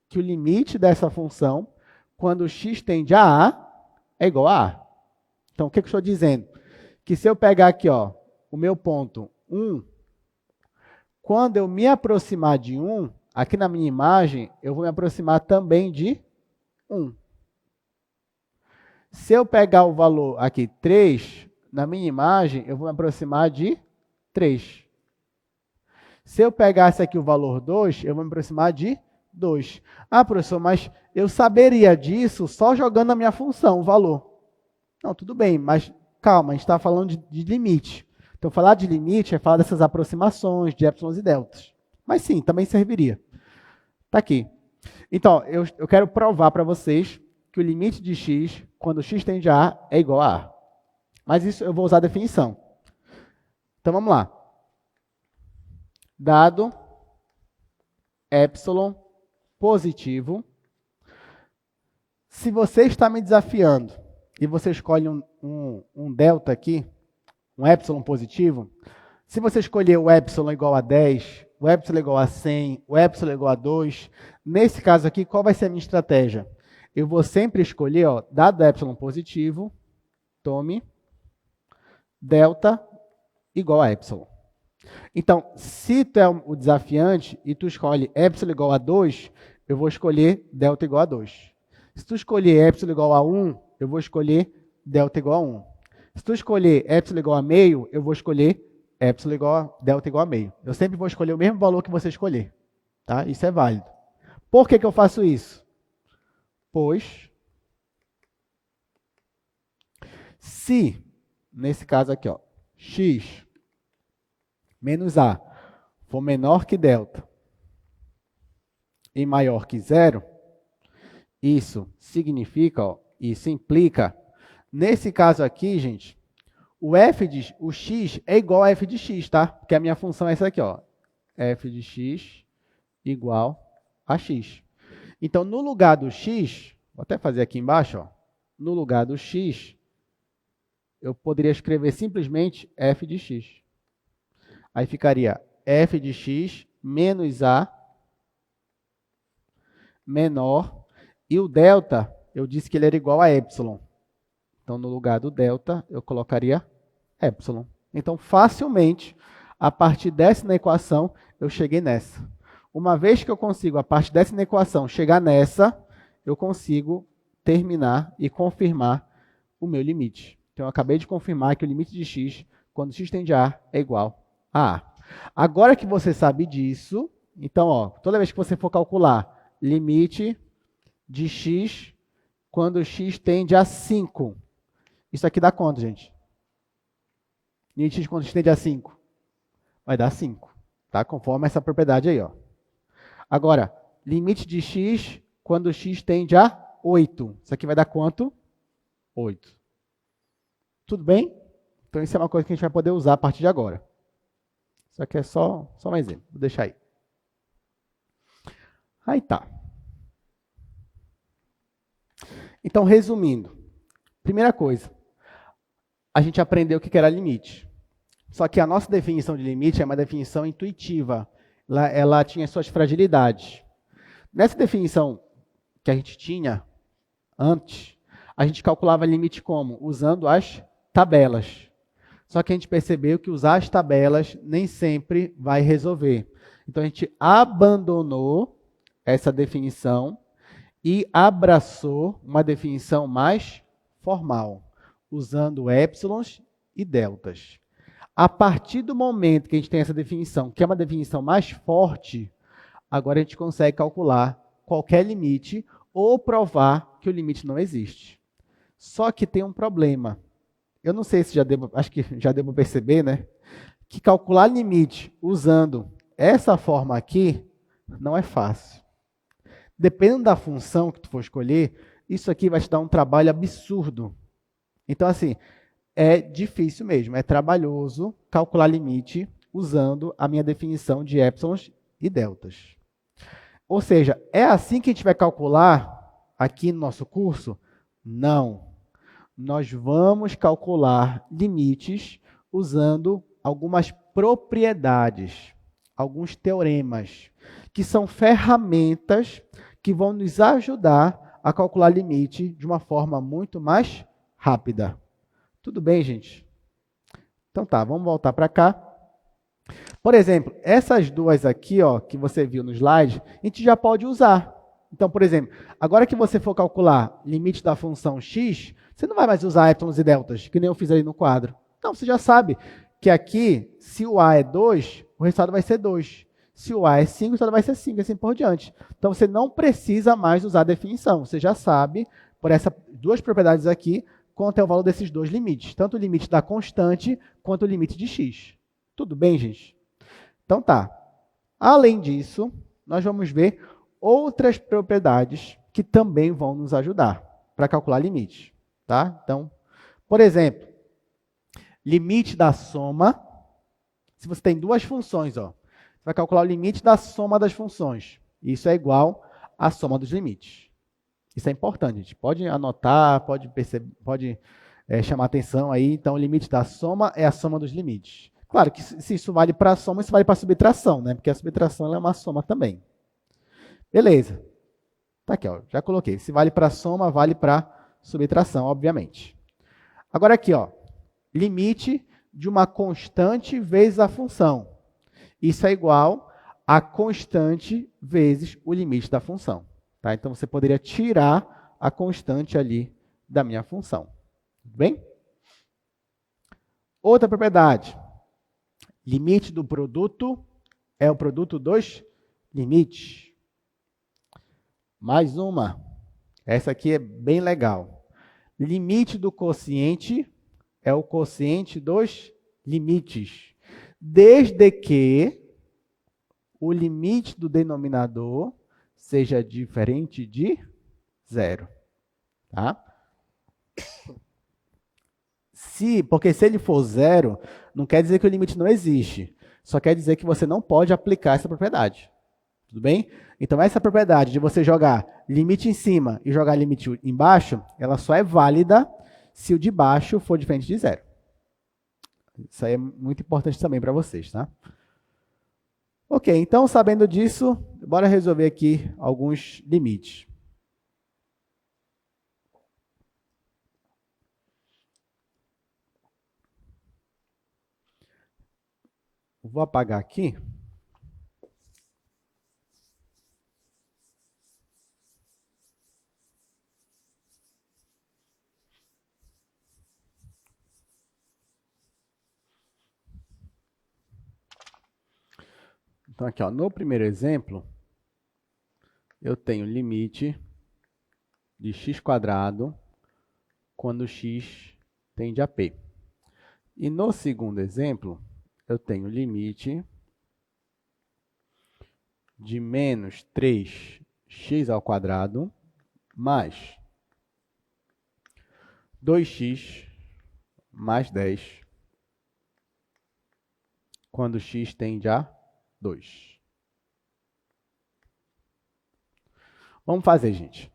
Que o limite dessa função, quando x tende a A, é igual a A. Então, o que eu estou dizendo? Que se eu pegar aqui, o meu ponto 1, quando eu me aproximar de 1, aqui na minha imagem, eu vou me aproximar também de 1. Se eu pegar o valor aqui 3, na minha imagem, eu vou me aproximar de 3. Se eu pegasse aqui o valor 2, eu vou me aproximar de 2. Ah, professor, mas eu saberia disso só jogando na minha função, o valor. Não, tudo bem, mas calma, a gente está falando de limite. Então, falar de limite é falar dessas aproximações de épsilons e deltas. Mas sim, também serviria. Está aqui. Então, eu quero provar para vocês que o limite de x, quando x tende a A, é igual a A. Mas isso eu vou usar a definição. Então, vamos lá. Dado epsilon positivo, se você está me desafiando e você escolhe um delta aqui, um epsilon positivo, se você escolher o epsilon igual a 10, o epsilon igual a 100, o epsilon igual a 2, nesse caso aqui, qual vai ser a minha estratégia? Eu vou sempre escolher, ó, dado epsilon positivo, tome delta igual a epsilon. Então, se tu é o desafiante e tu escolhe epsilon igual a 2, eu vou escolher delta igual a 2. Se tu escolher epsilon igual a 1, eu vou escolher delta igual a 1. Se tu escolher epsilon igual a meio, eu vou escolher epsilon igual a delta igual a meio. Eu sempre vou escolher o mesmo valor que você escolher. Tá? Isso é válido. Por que eu faço isso? Pois, se, nesse caso aqui, ó, x menos A for menor que delta e maior que zero, isso significa, ó, isso implica, nesse caso aqui, gente, o x é igual a f de x, tá? Porque a minha função é essa aqui, ó, f de x igual a x. Então, no lugar do x, vou até fazer aqui embaixo, ó, no lugar do x, eu poderia escrever simplesmente f de x. Aí ficaria f de x menos a menor, e o delta, eu disse que ele era igual a epsilon. Então, no lugar do delta, eu colocaria epsilon. Então, facilmente, a partir dessa na equação, eu cheguei nessa. Uma vez que eu consigo, a partir dessa na equação, chegar nessa, eu consigo terminar e confirmar o meu limite. Então, eu acabei de confirmar que o limite de x, quando x tende a A, é igual a A. Agora que você sabe disso, então, ó, toda vez que você for calcular limite de x quando x tende a 5, isso aqui dá quanto, gente? Limite de x quando x tende a 5? Vai dar 5, tá? Conforme essa propriedade aí, ó. Agora, limite de x quando x tende a 8. Isso aqui vai dar quanto? 8. Tudo bem? Então, isso é uma coisa que a gente vai poder usar a partir de agora. Isso aqui é só um exemplo. Vou deixar aí. Aí tá. Então, resumindo. Primeira coisa. A gente aprendeu o que era limite. Só que a nossa definição de limite é uma definição intuitiva. Ela tinha suas fragilidades. Nessa definição que a gente tinha antes, a gente calculava limite como? Usando as tabelas. Só que a gente percebeu que usar as tabelas nem sempre vai resolver. Então, a gente abandonou essa definição e abraçou uma definição mais formal, usando épsilons e deltas. A partir do momento que a gente tem essa definição, que é uma definição mais forte, agora a gente consegue calcular qualquer limite ou provar que o limite não existe. Só que tem um problema. Eu não sei se acho que já devo perceber, né? Que calcular limite usando essa forma aqui não é fácil. Dependendo da função que tu for escolher, isso aqui vai te dar um trabalho absurdo. Então, assim, é difícil mesmo, é trabalhoso calcular limite usando a minha definição de épsilons e deltas. Ou seja, é assim que a gente vai calcular aqui no nosso curso? Não. Nós vamos calcular limites usando algumas propriedades, alguns teoremas, que são ferramentas que vão nos ajudar a calcular limite de uma forma muito mais rápida. Tudo bem, gente? Então tá, vamos voltar para cá. Por exemplo, essas duas aqui, ó, que você viu no slide, a gente já pode usar. Então, por exemplo, agora que você for calcular limite da função x, você não vai mais usar épsilons e deltas, que nem eu fiz ali no quadro. Não, você já sabe que aqui, se o A é 2, o resultado vai ser 2. Se o A é 5, o resultado vai ser 5, e assim por diante. Então, você não precisa mais usar a definição. Você já sabe, por essas duas propriedades aqui, quanto é o valor desses dois limites. Tanto o limite da constante, quanto o limite de x. Tudo bem, gente? Então, tá. Além disso, nós vamos ver outras propriedades que também vão nos ajudar para calcular limite. Tá? Então, por exemplo, limite da soma. Se você tem duas funções, ó, você vai calcular o limite da soma das funções. Isso é igual à soma dos limites. Isso é importante, gente. Pode anotar, pode perceber, pode chamar atenção aí. Então, o limite da soma é a soma dos limites. Claro que se isso vale para a soma, isso vale para a subtração, né? Porque a subtração ela é uma soma também. Beleza. Tá aqui, ó, já coloquei. Se vale para a soma, vale para a subtração, obviamente. Agora aqui, ó, limite de uma constante vezes a função. Isso é igual a constante vezes o limite da função. Tá? Então, você poderia tirar a constante ali da minha função. Tudo bem? Outra propriedade. Limite do produto é o produto dos limites. Mais uma. Essa aqui é bem legal. Limite do quociente é o quociente dos limites. Desde que o limite do denominador seja diferente de zero. Tá? Porque se ele for zero, não quer dizer que o limite não existe. Só quer dizer que você não pode aplicar essa propriedade. Tudo bem? Então, essa propriedade de você jogar limite em cima e jogar limite embaixo, ela só é válida se o de baixo for diferente de zero. Isso aí é muito importante também para vocês, tá? Ok, então, sabendo disso, bora resolver aqui alguns limites. Vou apagar aqui. Então, aqui, ó, no primeiro exemplo, eu tenho limite de x² quando x tende a p. E no segundo exemplo, eu tenho limite de menos 3x² mais 2x mais 10 quando x tende a 2. Vamos fazer, gente.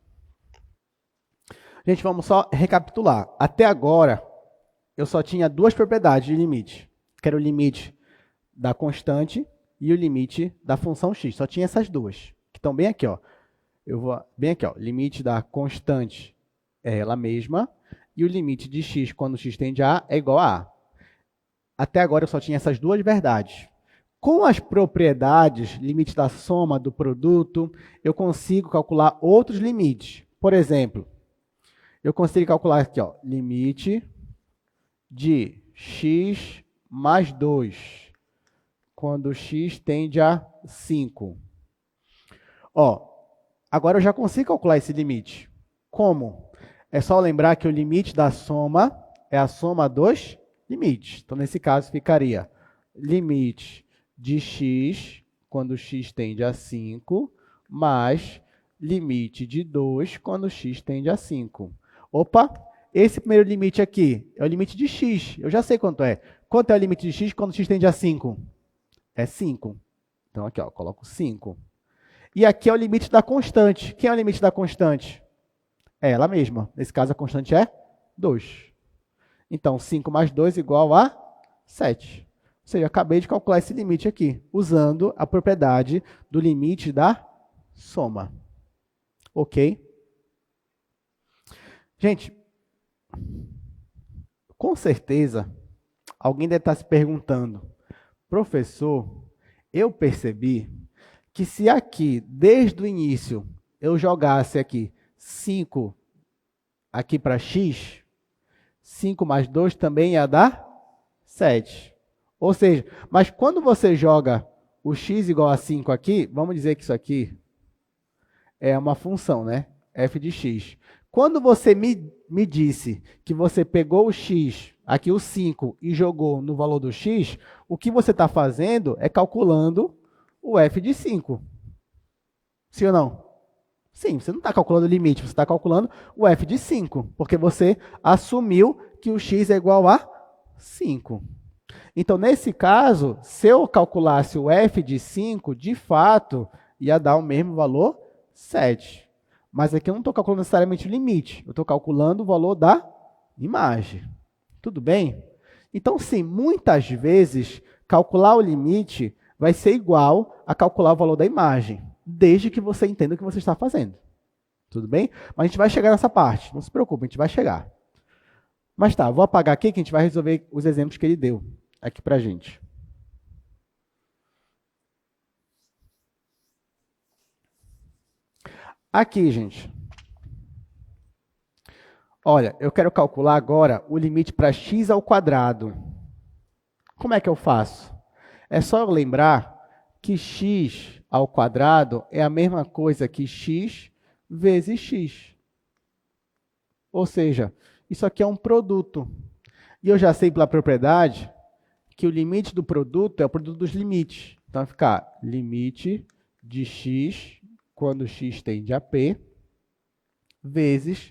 Gente, vamos só recapitular. Até agora, eu só tinha duas propriedades de limite, que era o limite da constante e o limite da função x. Só tinha essas duas, que estão bem aqui, ó. Eu vou bem aqui, ó. Limite da constante é ela mesma e o limite de x quando x tende a é igual a a. Até agora eu só tinha essas duas verdades. Com as propriedades, limite da soma, do produto, eu consigo calcular outros limites. Por exemplo, eu consigo calcular aqui, ó, limite de x mais 2, quando x tende a 5. Ó, agora eu já consigo calcular esse limite. Como? É só lembrar que o limite da soma é a soma dos limites. Então, nesse caso, ficaria limite de x, quando x tende a 5, mais limite de 2, quando x tende a 5. Opa, esse primeiro limite aqui é o limite de x. Eu já sei quanto é. Quanto é o limite de x quando x tende a 5? É 5. Então, aqui, ó, coloco 5. E aqui é o limite da constante. Quem é o limite da constante? É ela mesma. Nesse caso, a constante é 2. Então, 5 mais 2 igual a 7. Ou seja, eu acabei de calcular esse limite aqui, usando a propriedade do limite da soma. Ok? Gente, com certeza, alguém deve estar se perguntando, professor, eu percebi que se aqui, desde o início, eu jogasse aqui 5 aqui para x, 5 mais 2 também ia dar 7. Ou seja, mas quando você joga o x igual a 5 aqui, vamos dizer que isso aqui é uma função, né? F de x. Quando você me disse que você pegou o x, aqui o 5, e jogou no valor do x, o que você está fazendo é calculando o f de 5. Sim ou não? Sim, você não está calculando o limite, você está calculando o f de 5, porque você assumiu que o x é igual a 5. Então, nesse caso, se eu calculasse o f de 5, de fato, ia dar o mesmo valor, 7. Mas aqui eu não estou calculando necessariamente o limite, eu estou calculando o valor da imagem. Tudo bem? Então, sim, muitas vezes, calcular o limite vai ser igual a calcular o valor da imagem, desde que você entenda o que você está fazendo. Tudo bem? Mas a gente vai chegar nessa parte, não se preocupe, a gente vai chegar. Mas tá, vou apagar aqui que a gente vai resolver os exemplos que ele deu aqui para a gente. Aqui, gente. Olha, eu quero calcular agora o limite para x ao quadrado. Como é que eu faço? É só eu lembrar que x ao quadrado é a mesma coisa que x vezes x. Ou seja, isso aqui é um produto. E eu já sei pela propriedade que o limite do produto é o produto dos limites. Então, vai ficar limite de x, quando x tende a p, vezes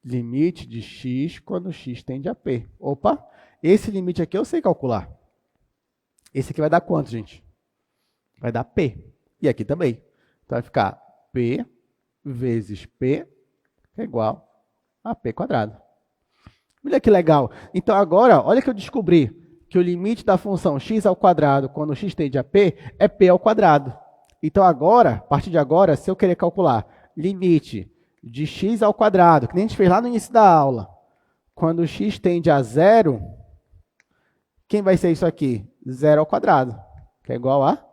limite de x, quando x tende a p. Opa, esse limite aqui eu sei calcular. Esse aqui vai dar quanto, gente? Vai dar p. E aqui também. Então, vai ficar p vezes p é igual a p quadrado. Olha que legal. Então, agora, olha que eu descobri que o limite da função x ao quadrado, quando x tende a p, é p ao quadrado. Então, agora, a partir de agora, se eu querer calcular limite de x ao quadrado, que nem a gente fez lá no início da aula, quando x tende a zero, quem vai ser isso aqui? Zero ao quadrado, que é igual a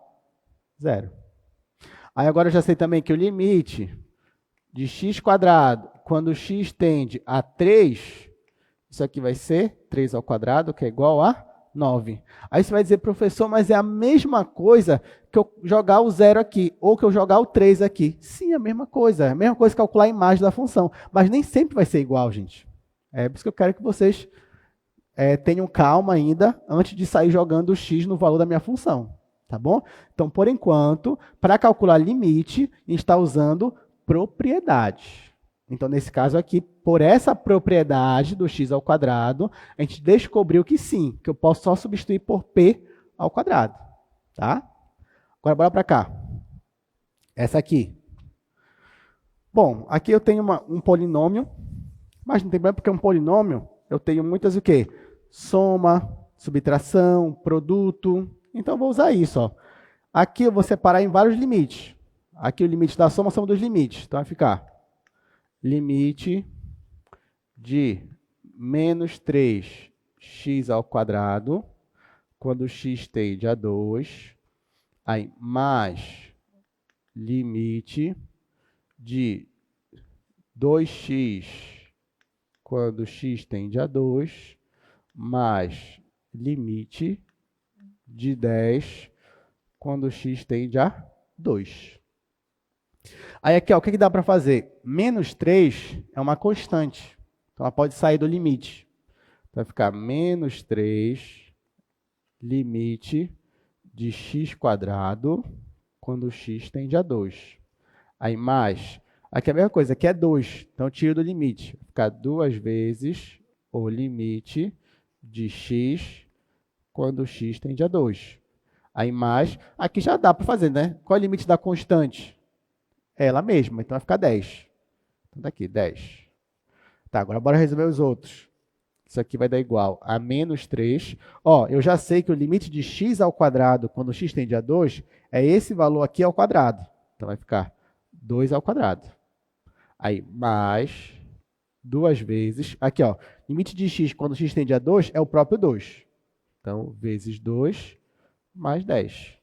zero. Aí, agora, eu já sei também que o limite de x quadrado, quando x tende a 3, isso aqui vai ser 3 ao quadrado, que é igual a 9. Aí você vai dizer, professor, mas é a mesma coisa que eu jogar o zero aqui, ou que eu jogar o 3 aqui. Sim, é a mesma coisa. É a mesma coisa que calcular a imagem da função. Mas nem sempre vai ser igual, gente. É por isso que eu quero que vocês tenham calma ainda, antes de sair jogando o x no valor da minha função. Tá bom? Então, por enquanto, para calcular limite, a gente está usando propriedades. Então, nesse caso aqui, por essa propriedade do x ao quadrado, a gente descobriu que sim, que eu posso só substituir por p ao quadrado. Tá? Agora, bora para cá. Essa aqui. Bom, aqui eu tenho um polinômio, mas não tem problema porque é um polinômio, eu tenho muitas o quê? Soma, subtração, produto. Então, eu vou usar isso. Ó. Aqui eu vou separar em vários limites. Aqui o limite da soma são dos limites. Então, vai ficar limite de menos 3x ao quadrado, quando x tende a 2, aí mais limite de 2x quando x tende a 2, mais limite de 10 quando x tende a 2. Aí aqui, ó, o que dá para fazer? Menos 3 é uma constante. Então, ela pode sair do limite. Então, vai ficar menos 3 limite de x quadrado quando x tende a 2. Aí, mais. Aqui é a mesma coisa, aqui é 2. Então, eu tiro do limite. Vai ficar 2 vezes o limite de x quando x tende a 2. Aí, mais. Aqui já dá para fazer, né? Qual é o limite da constante? É ela mesma, então vai ficar 10. Então, daqui, 10. Tá, agora bora resolver os outros. Isso aqui vai dar igual a menos 3. Ó, eu já sei que o limite de x ao quadrado, quando x tende a 2, é esse valor aqui ao quadrado. Então, vai ficar 2 ao quadrado. Aí, mais 2 vezes. Aqui, ó, limite de x quando x tende a 2 é o próprio 2. Então, vezes 2 mais 10.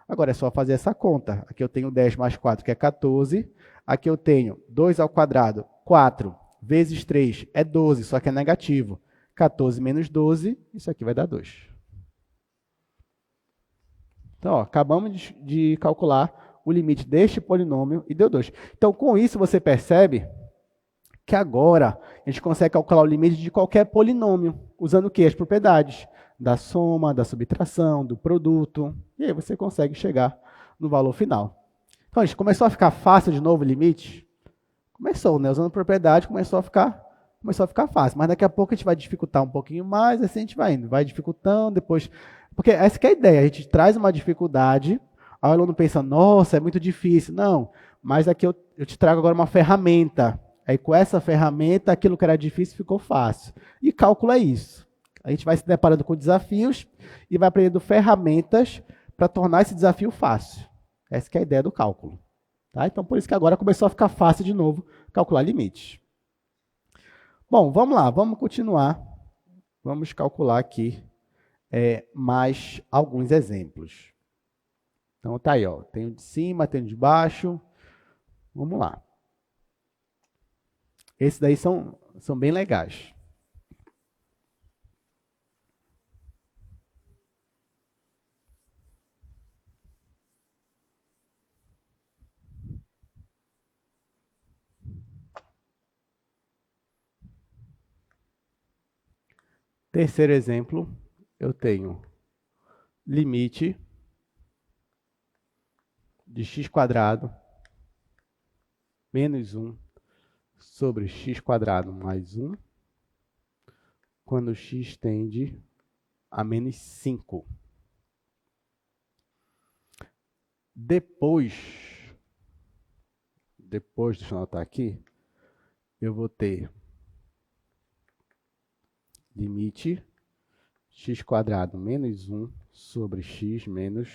Agora é só fazer essa conta. Aqui eu tenho 10 mais 4, que é 14. Aqui eu tenho 2 ao quadrado, 4 vezes 3 é 12, só que é negativo. 14 menos 12, isso aqui vai dar 2. Então, ó, acabamos de calcular o limite deste polinômio e deu 2. Então, com isso, você percebe que agora a gente consegue calcular o limite de qualquer polinômio, usando o quê? As propriedades da soma, da subtração, do produto. E aí você consegue chegar no valor final. Então, a gente começou a ficar fácil de novo o limite? Começou, né? Usando propriedade, começou a ficar fácil. Mas daqui a pouco a gente vai dificultar um pouquinho mais, assim a gente vai indo. Vai dificultando, depois... Porque essa que é a ideia, a gente traz uma dificuldade, aí o aluno pensa, nossa, é muito difícil. Não, mas aqui eu te trago agora uma ferramenta. Aí com essa ferramenta, aquilo que era difícil ficou fácil. E cálculo é isso. A gente vai se deparando com desafios e vai aprendendo ferramentas para tornar esse desafio fácil. Essa que é a ideia do cálculo. Tá? Então, por isso que agora começou a ficar fácil de novo calcular limites. Bom, vamos lá, vamos continuar. Vamos calcular aqui mais alguns exemplos. Então, tá aí, ó. Tem o de cima, tem o de baixo. Vamos lá. Esses daí são bem legais. Terceiro exemplo, eu tenho limite de x² menos 1 sobre x² mais 1, quando x tende a menos 5. Depois, deixa eu anotar aqui, eu vou ter limite x² menos 1 sobre x menos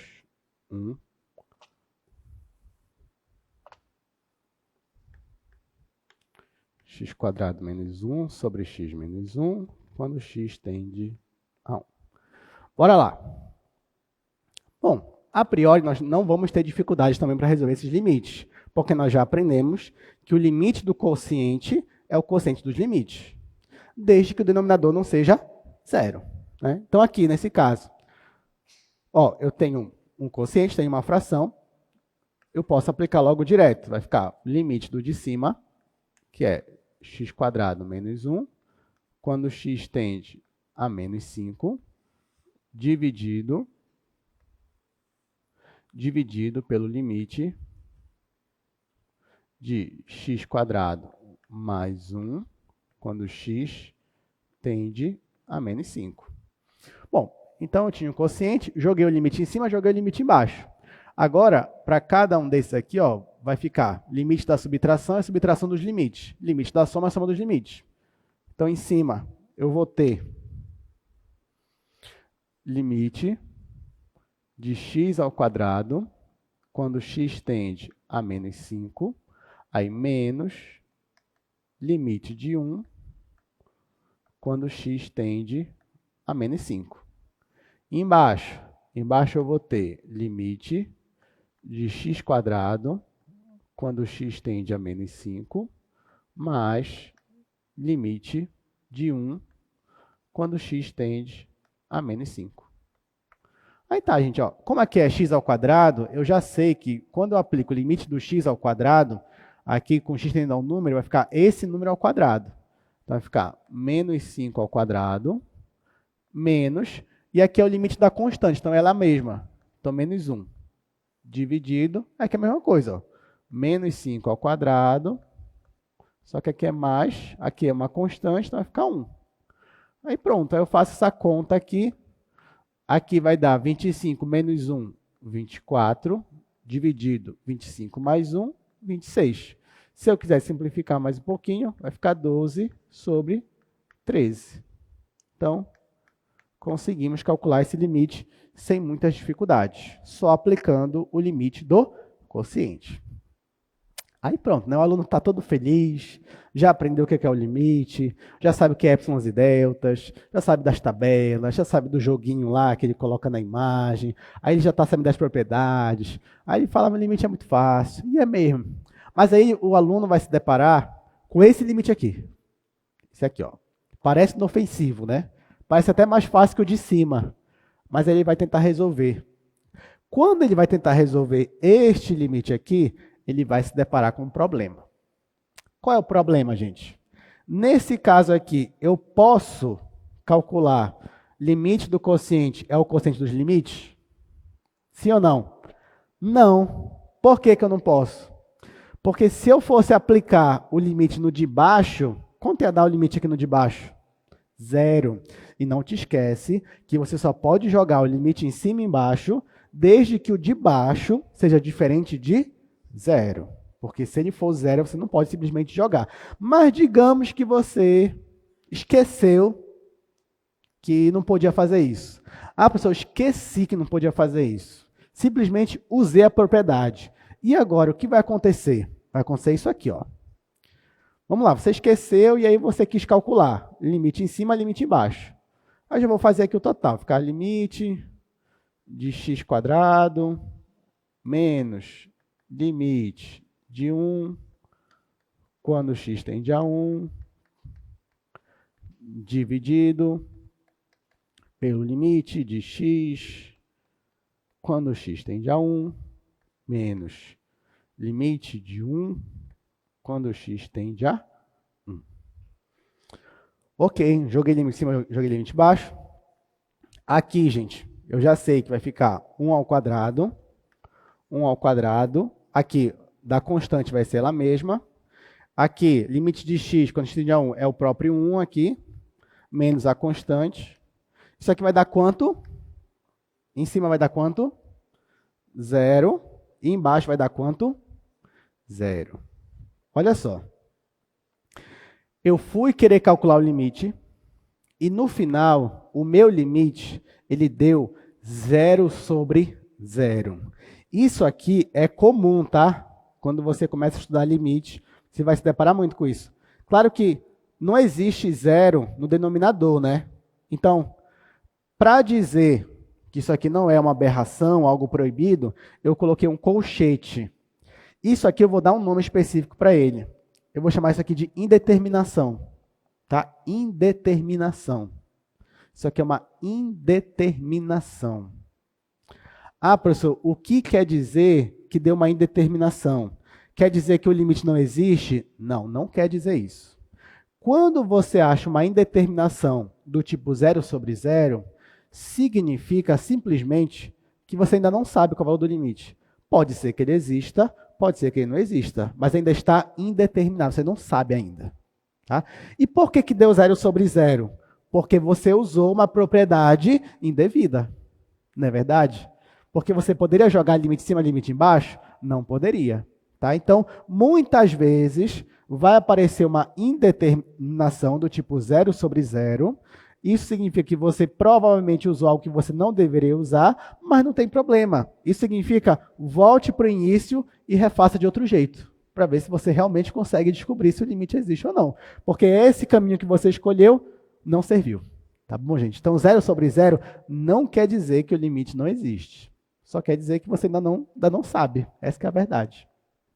1, x² menos 1 sobre x menos 1, quando x tende a 1. Bora lá. Bom, a priori, nós não vamos ter dificuldades também para resolver esses limites, porque nós já aprendemos que o limite do quociente é o quociente dos limites, desde que o denominador não seja zero. Né? Então, aqui, nesse caso, ó, eu tenho um quociente, tenho uma fração, eu posso aplicar logo direto. Vai ficar o limite do de cima, que é x² menos 1, quando x tende a menos 5, dividido pelo limite de x² mais 1, quando x tende a menos 5. Bom, então eu tinha um quociente, joguei o limite em cima, joguei o limite embaixo. Agora, para cada um desses aqui, ó, vai ficar limite da subtração e subtração dos limites. Limite da soma e soma dos limites. Então, em cima, eu vou ter limite de x² quando x tende a menos 5, aí menos limite de 1 quando x tende a menos 5. Embaixo eu vou ter limite de x² quando x tende a menos 5, mais limite de 1 quando x tende a menos 5. Aí tá, gente, ó. Como aqui é x², eu já sei que quando eu aplico o limite do x², aqui com x tendendo a um número, vai ficar esse número ao quadrado. Então, vai ficar menos 5² menos, e aqui é o limite da constante, então ela é a mesma. Então, menos 1 dividido, aqui é a mesma coisa, ó. Menos 5², só que aqui é mais, aqui é uma constante, então vai ficar 1. Aí pronto, aí eu faço essa conta aqui. Aqui vai dar 25 menos 1, 24, dividido 25 mais 1, 26. Se eu quiser simplificar mais um pouquinho, vai ficar 12 sobre 13. Então, conseguimos calcular esse limite sem muitas dificuldades, só aplicando o limite do quociente. Aí pronto, né? O aluno está todo feliz, já aprendeu o que é o limite, já sabe o que é epsilons e deltas, já sabe das tabelas, já sabe do joguinho lá que ele coloca na imagem, aí ele já está sabendo das propriedades, aí ele fala que o limite é muito fácil, e é mesmo. Mas aí o aluno vai se deparar com esse limite aqui, esse aqui, ó. Parece inofensivo, né? Parece até mais fácil que o de cima, mas ele vai tentar resolver. Quando ele vai tentar resolver este limite aqui, ele vai se deparar com um problema. Qual é o problema, gente? Nesse caso aqui, eu posso calcular limite do quociente é o quociente dos limites? Sim ou não? Não. Por que que eu não posso? Porque se eu fosse aplicar o limite no de baixo, quanto ia dar o limite aqui no de baixo? 0. E não te esquece que você só pode jogar o limite em cima e embaixo, desde que o de baixo seja diferente de 0. Porque se ele for 0, você não pode simplesmente jogar. Mas digamos que você esqueceu que não podia fazer isso. Ah, professor, eu esqueci que não podia fazer isso. Simplesmente usei a propriedade. E agora, o que vai acontecer? Vai acontecer isso aqui, ó. Vamos lá, você esqueceu e aí você quis calcular. Limite em cima, limite embaixo. Aí já vou fazer aqui o total. Ficar limite de x² menos limite de 1 quando x tende a 1 dividido pelo limite de x quando x tende a 1 menos limite de 1 quando x tende a 1. Ok, joguei limite em cima, joguei limite embaixo. Aqui, gente, eu já sei que vai ficar 1 ao quadrado. 1 ao quadrado. Aqui, da constante vai ser ela mesma. Aqui, limite de x, quando x tende a 1, é o próprio 1 aqui, menos a constante. Isso aqui vai dar quanto? Em cima vai dar quanto? 0. E embaixo vai dar quanto? 0. Olha só. Eu fui querer calcular o limite e no final, o meu limite, ele deu 0 sobre 0. Isso aqui é comum, tá? Quando você começa a estudar limite, você vai se deparar muito com isso. Claro que não existe 0 no denominador, né? Então, para dizer que isso aqui não é uma aberração, algo proibido, eu coloquei um colchete. Isso aqui eu vou dar um nome específico para ele. Eu vou chamar isso aqui de indeterminação. Tá? Indeterminação. Isso aqui é uma indeterminação. Ah, professor, o que quer dizer que deu uma indeterminação? Quer dizer que o limite não existe? Não, não quer dizer isso. Quando você acha uma indeterminação do tipo 0 sobre 0, significa simplesmente que você ainda não sabe qual é o valor do limite. Pode ser que ele exista, pode ser que ele não exista, mas ainda está indeterminado, você não sabe ainda. Tá? E por que deu 0 sobre 0? Porque você usou uma propriedade indevida, não é verdade? Porque você poderia jogar limite em cima, limite embaixo? Não poderia. Tá? Então, muitas vezes, vai aparecer uma indeterminação do tipo 0 sobre 0. Isso significa que você provavelmente usou algo que você não deveria usar, mas não tem problema. Isso significa, volte para o início e refaça de outro jeito, para ver se você realmente consegue descobrir se o limite existe ou não. Porque esse caminho que você escolheu não serviu. Tá bom, gente? Então, 0 sobre 0 não quer dizer que o limite não existe. Só quer dizer que você ainda não sabe. Essa que é a verdade.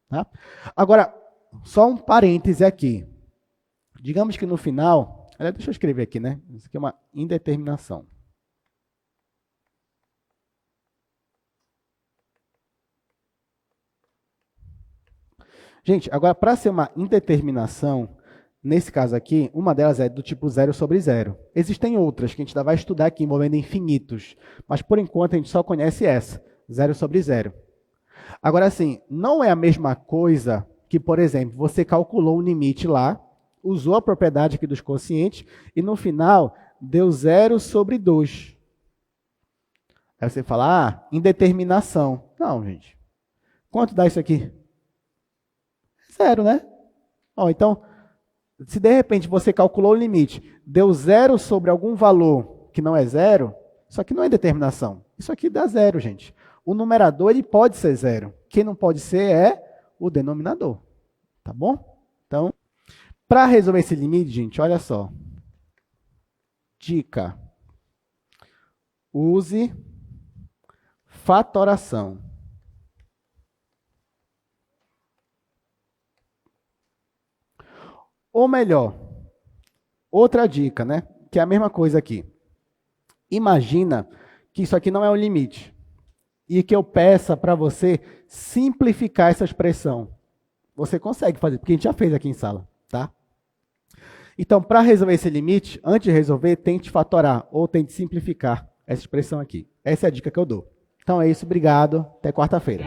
Tá? Agora, só um parêntese aqui. Digamos que no final... Deixa eu escrever aqui, né? Isso aqui é uma indeterminação. Gente, agora, para ser uma indeterminação, nesse caso aqui, uma delas é do tipo 0 sobre 0. Existem outras que a gente ainda vai estudar aqui, envolvendo infinitos. Mas, por enquanto, a gente só conhece essa, 0 sobre 0. Agora, assim, não é a mesma coisa que, por exemplo, você calculou um limite lá, usou a propriedade aqui dos quocientes, e no final deu 0 sobre 2. Aí você fala, indeterminação. Não, gente. Quanto dá isso aqui? 0, né? Ó, então, se de repente você calculou o limite, deu 0 sobre algum valor que não é 0, isso aqui não é determinação. Isso aqui dá 0, gente. O numerador ele pode ser 0. Quem não pode ser é o denominador. Tá bom? Então, para resolver esse limite, gente, olha só. Dica. Use fatoração. Ou melhor, outra dica, né? Que é a mesma coisa aqui. Imagina que isso aqui não é um limite e que eu peça para você simplificar essa expressão. Você consegue fazer, porque a gente já fez aqui em sala, tá? Então, para resolver esse limite, antes de resolver, tente fatorar ou tente simplificar essa expressão aqui. Essa é a dica que eu dou. Então é isso, obrigado, até quarta-feira.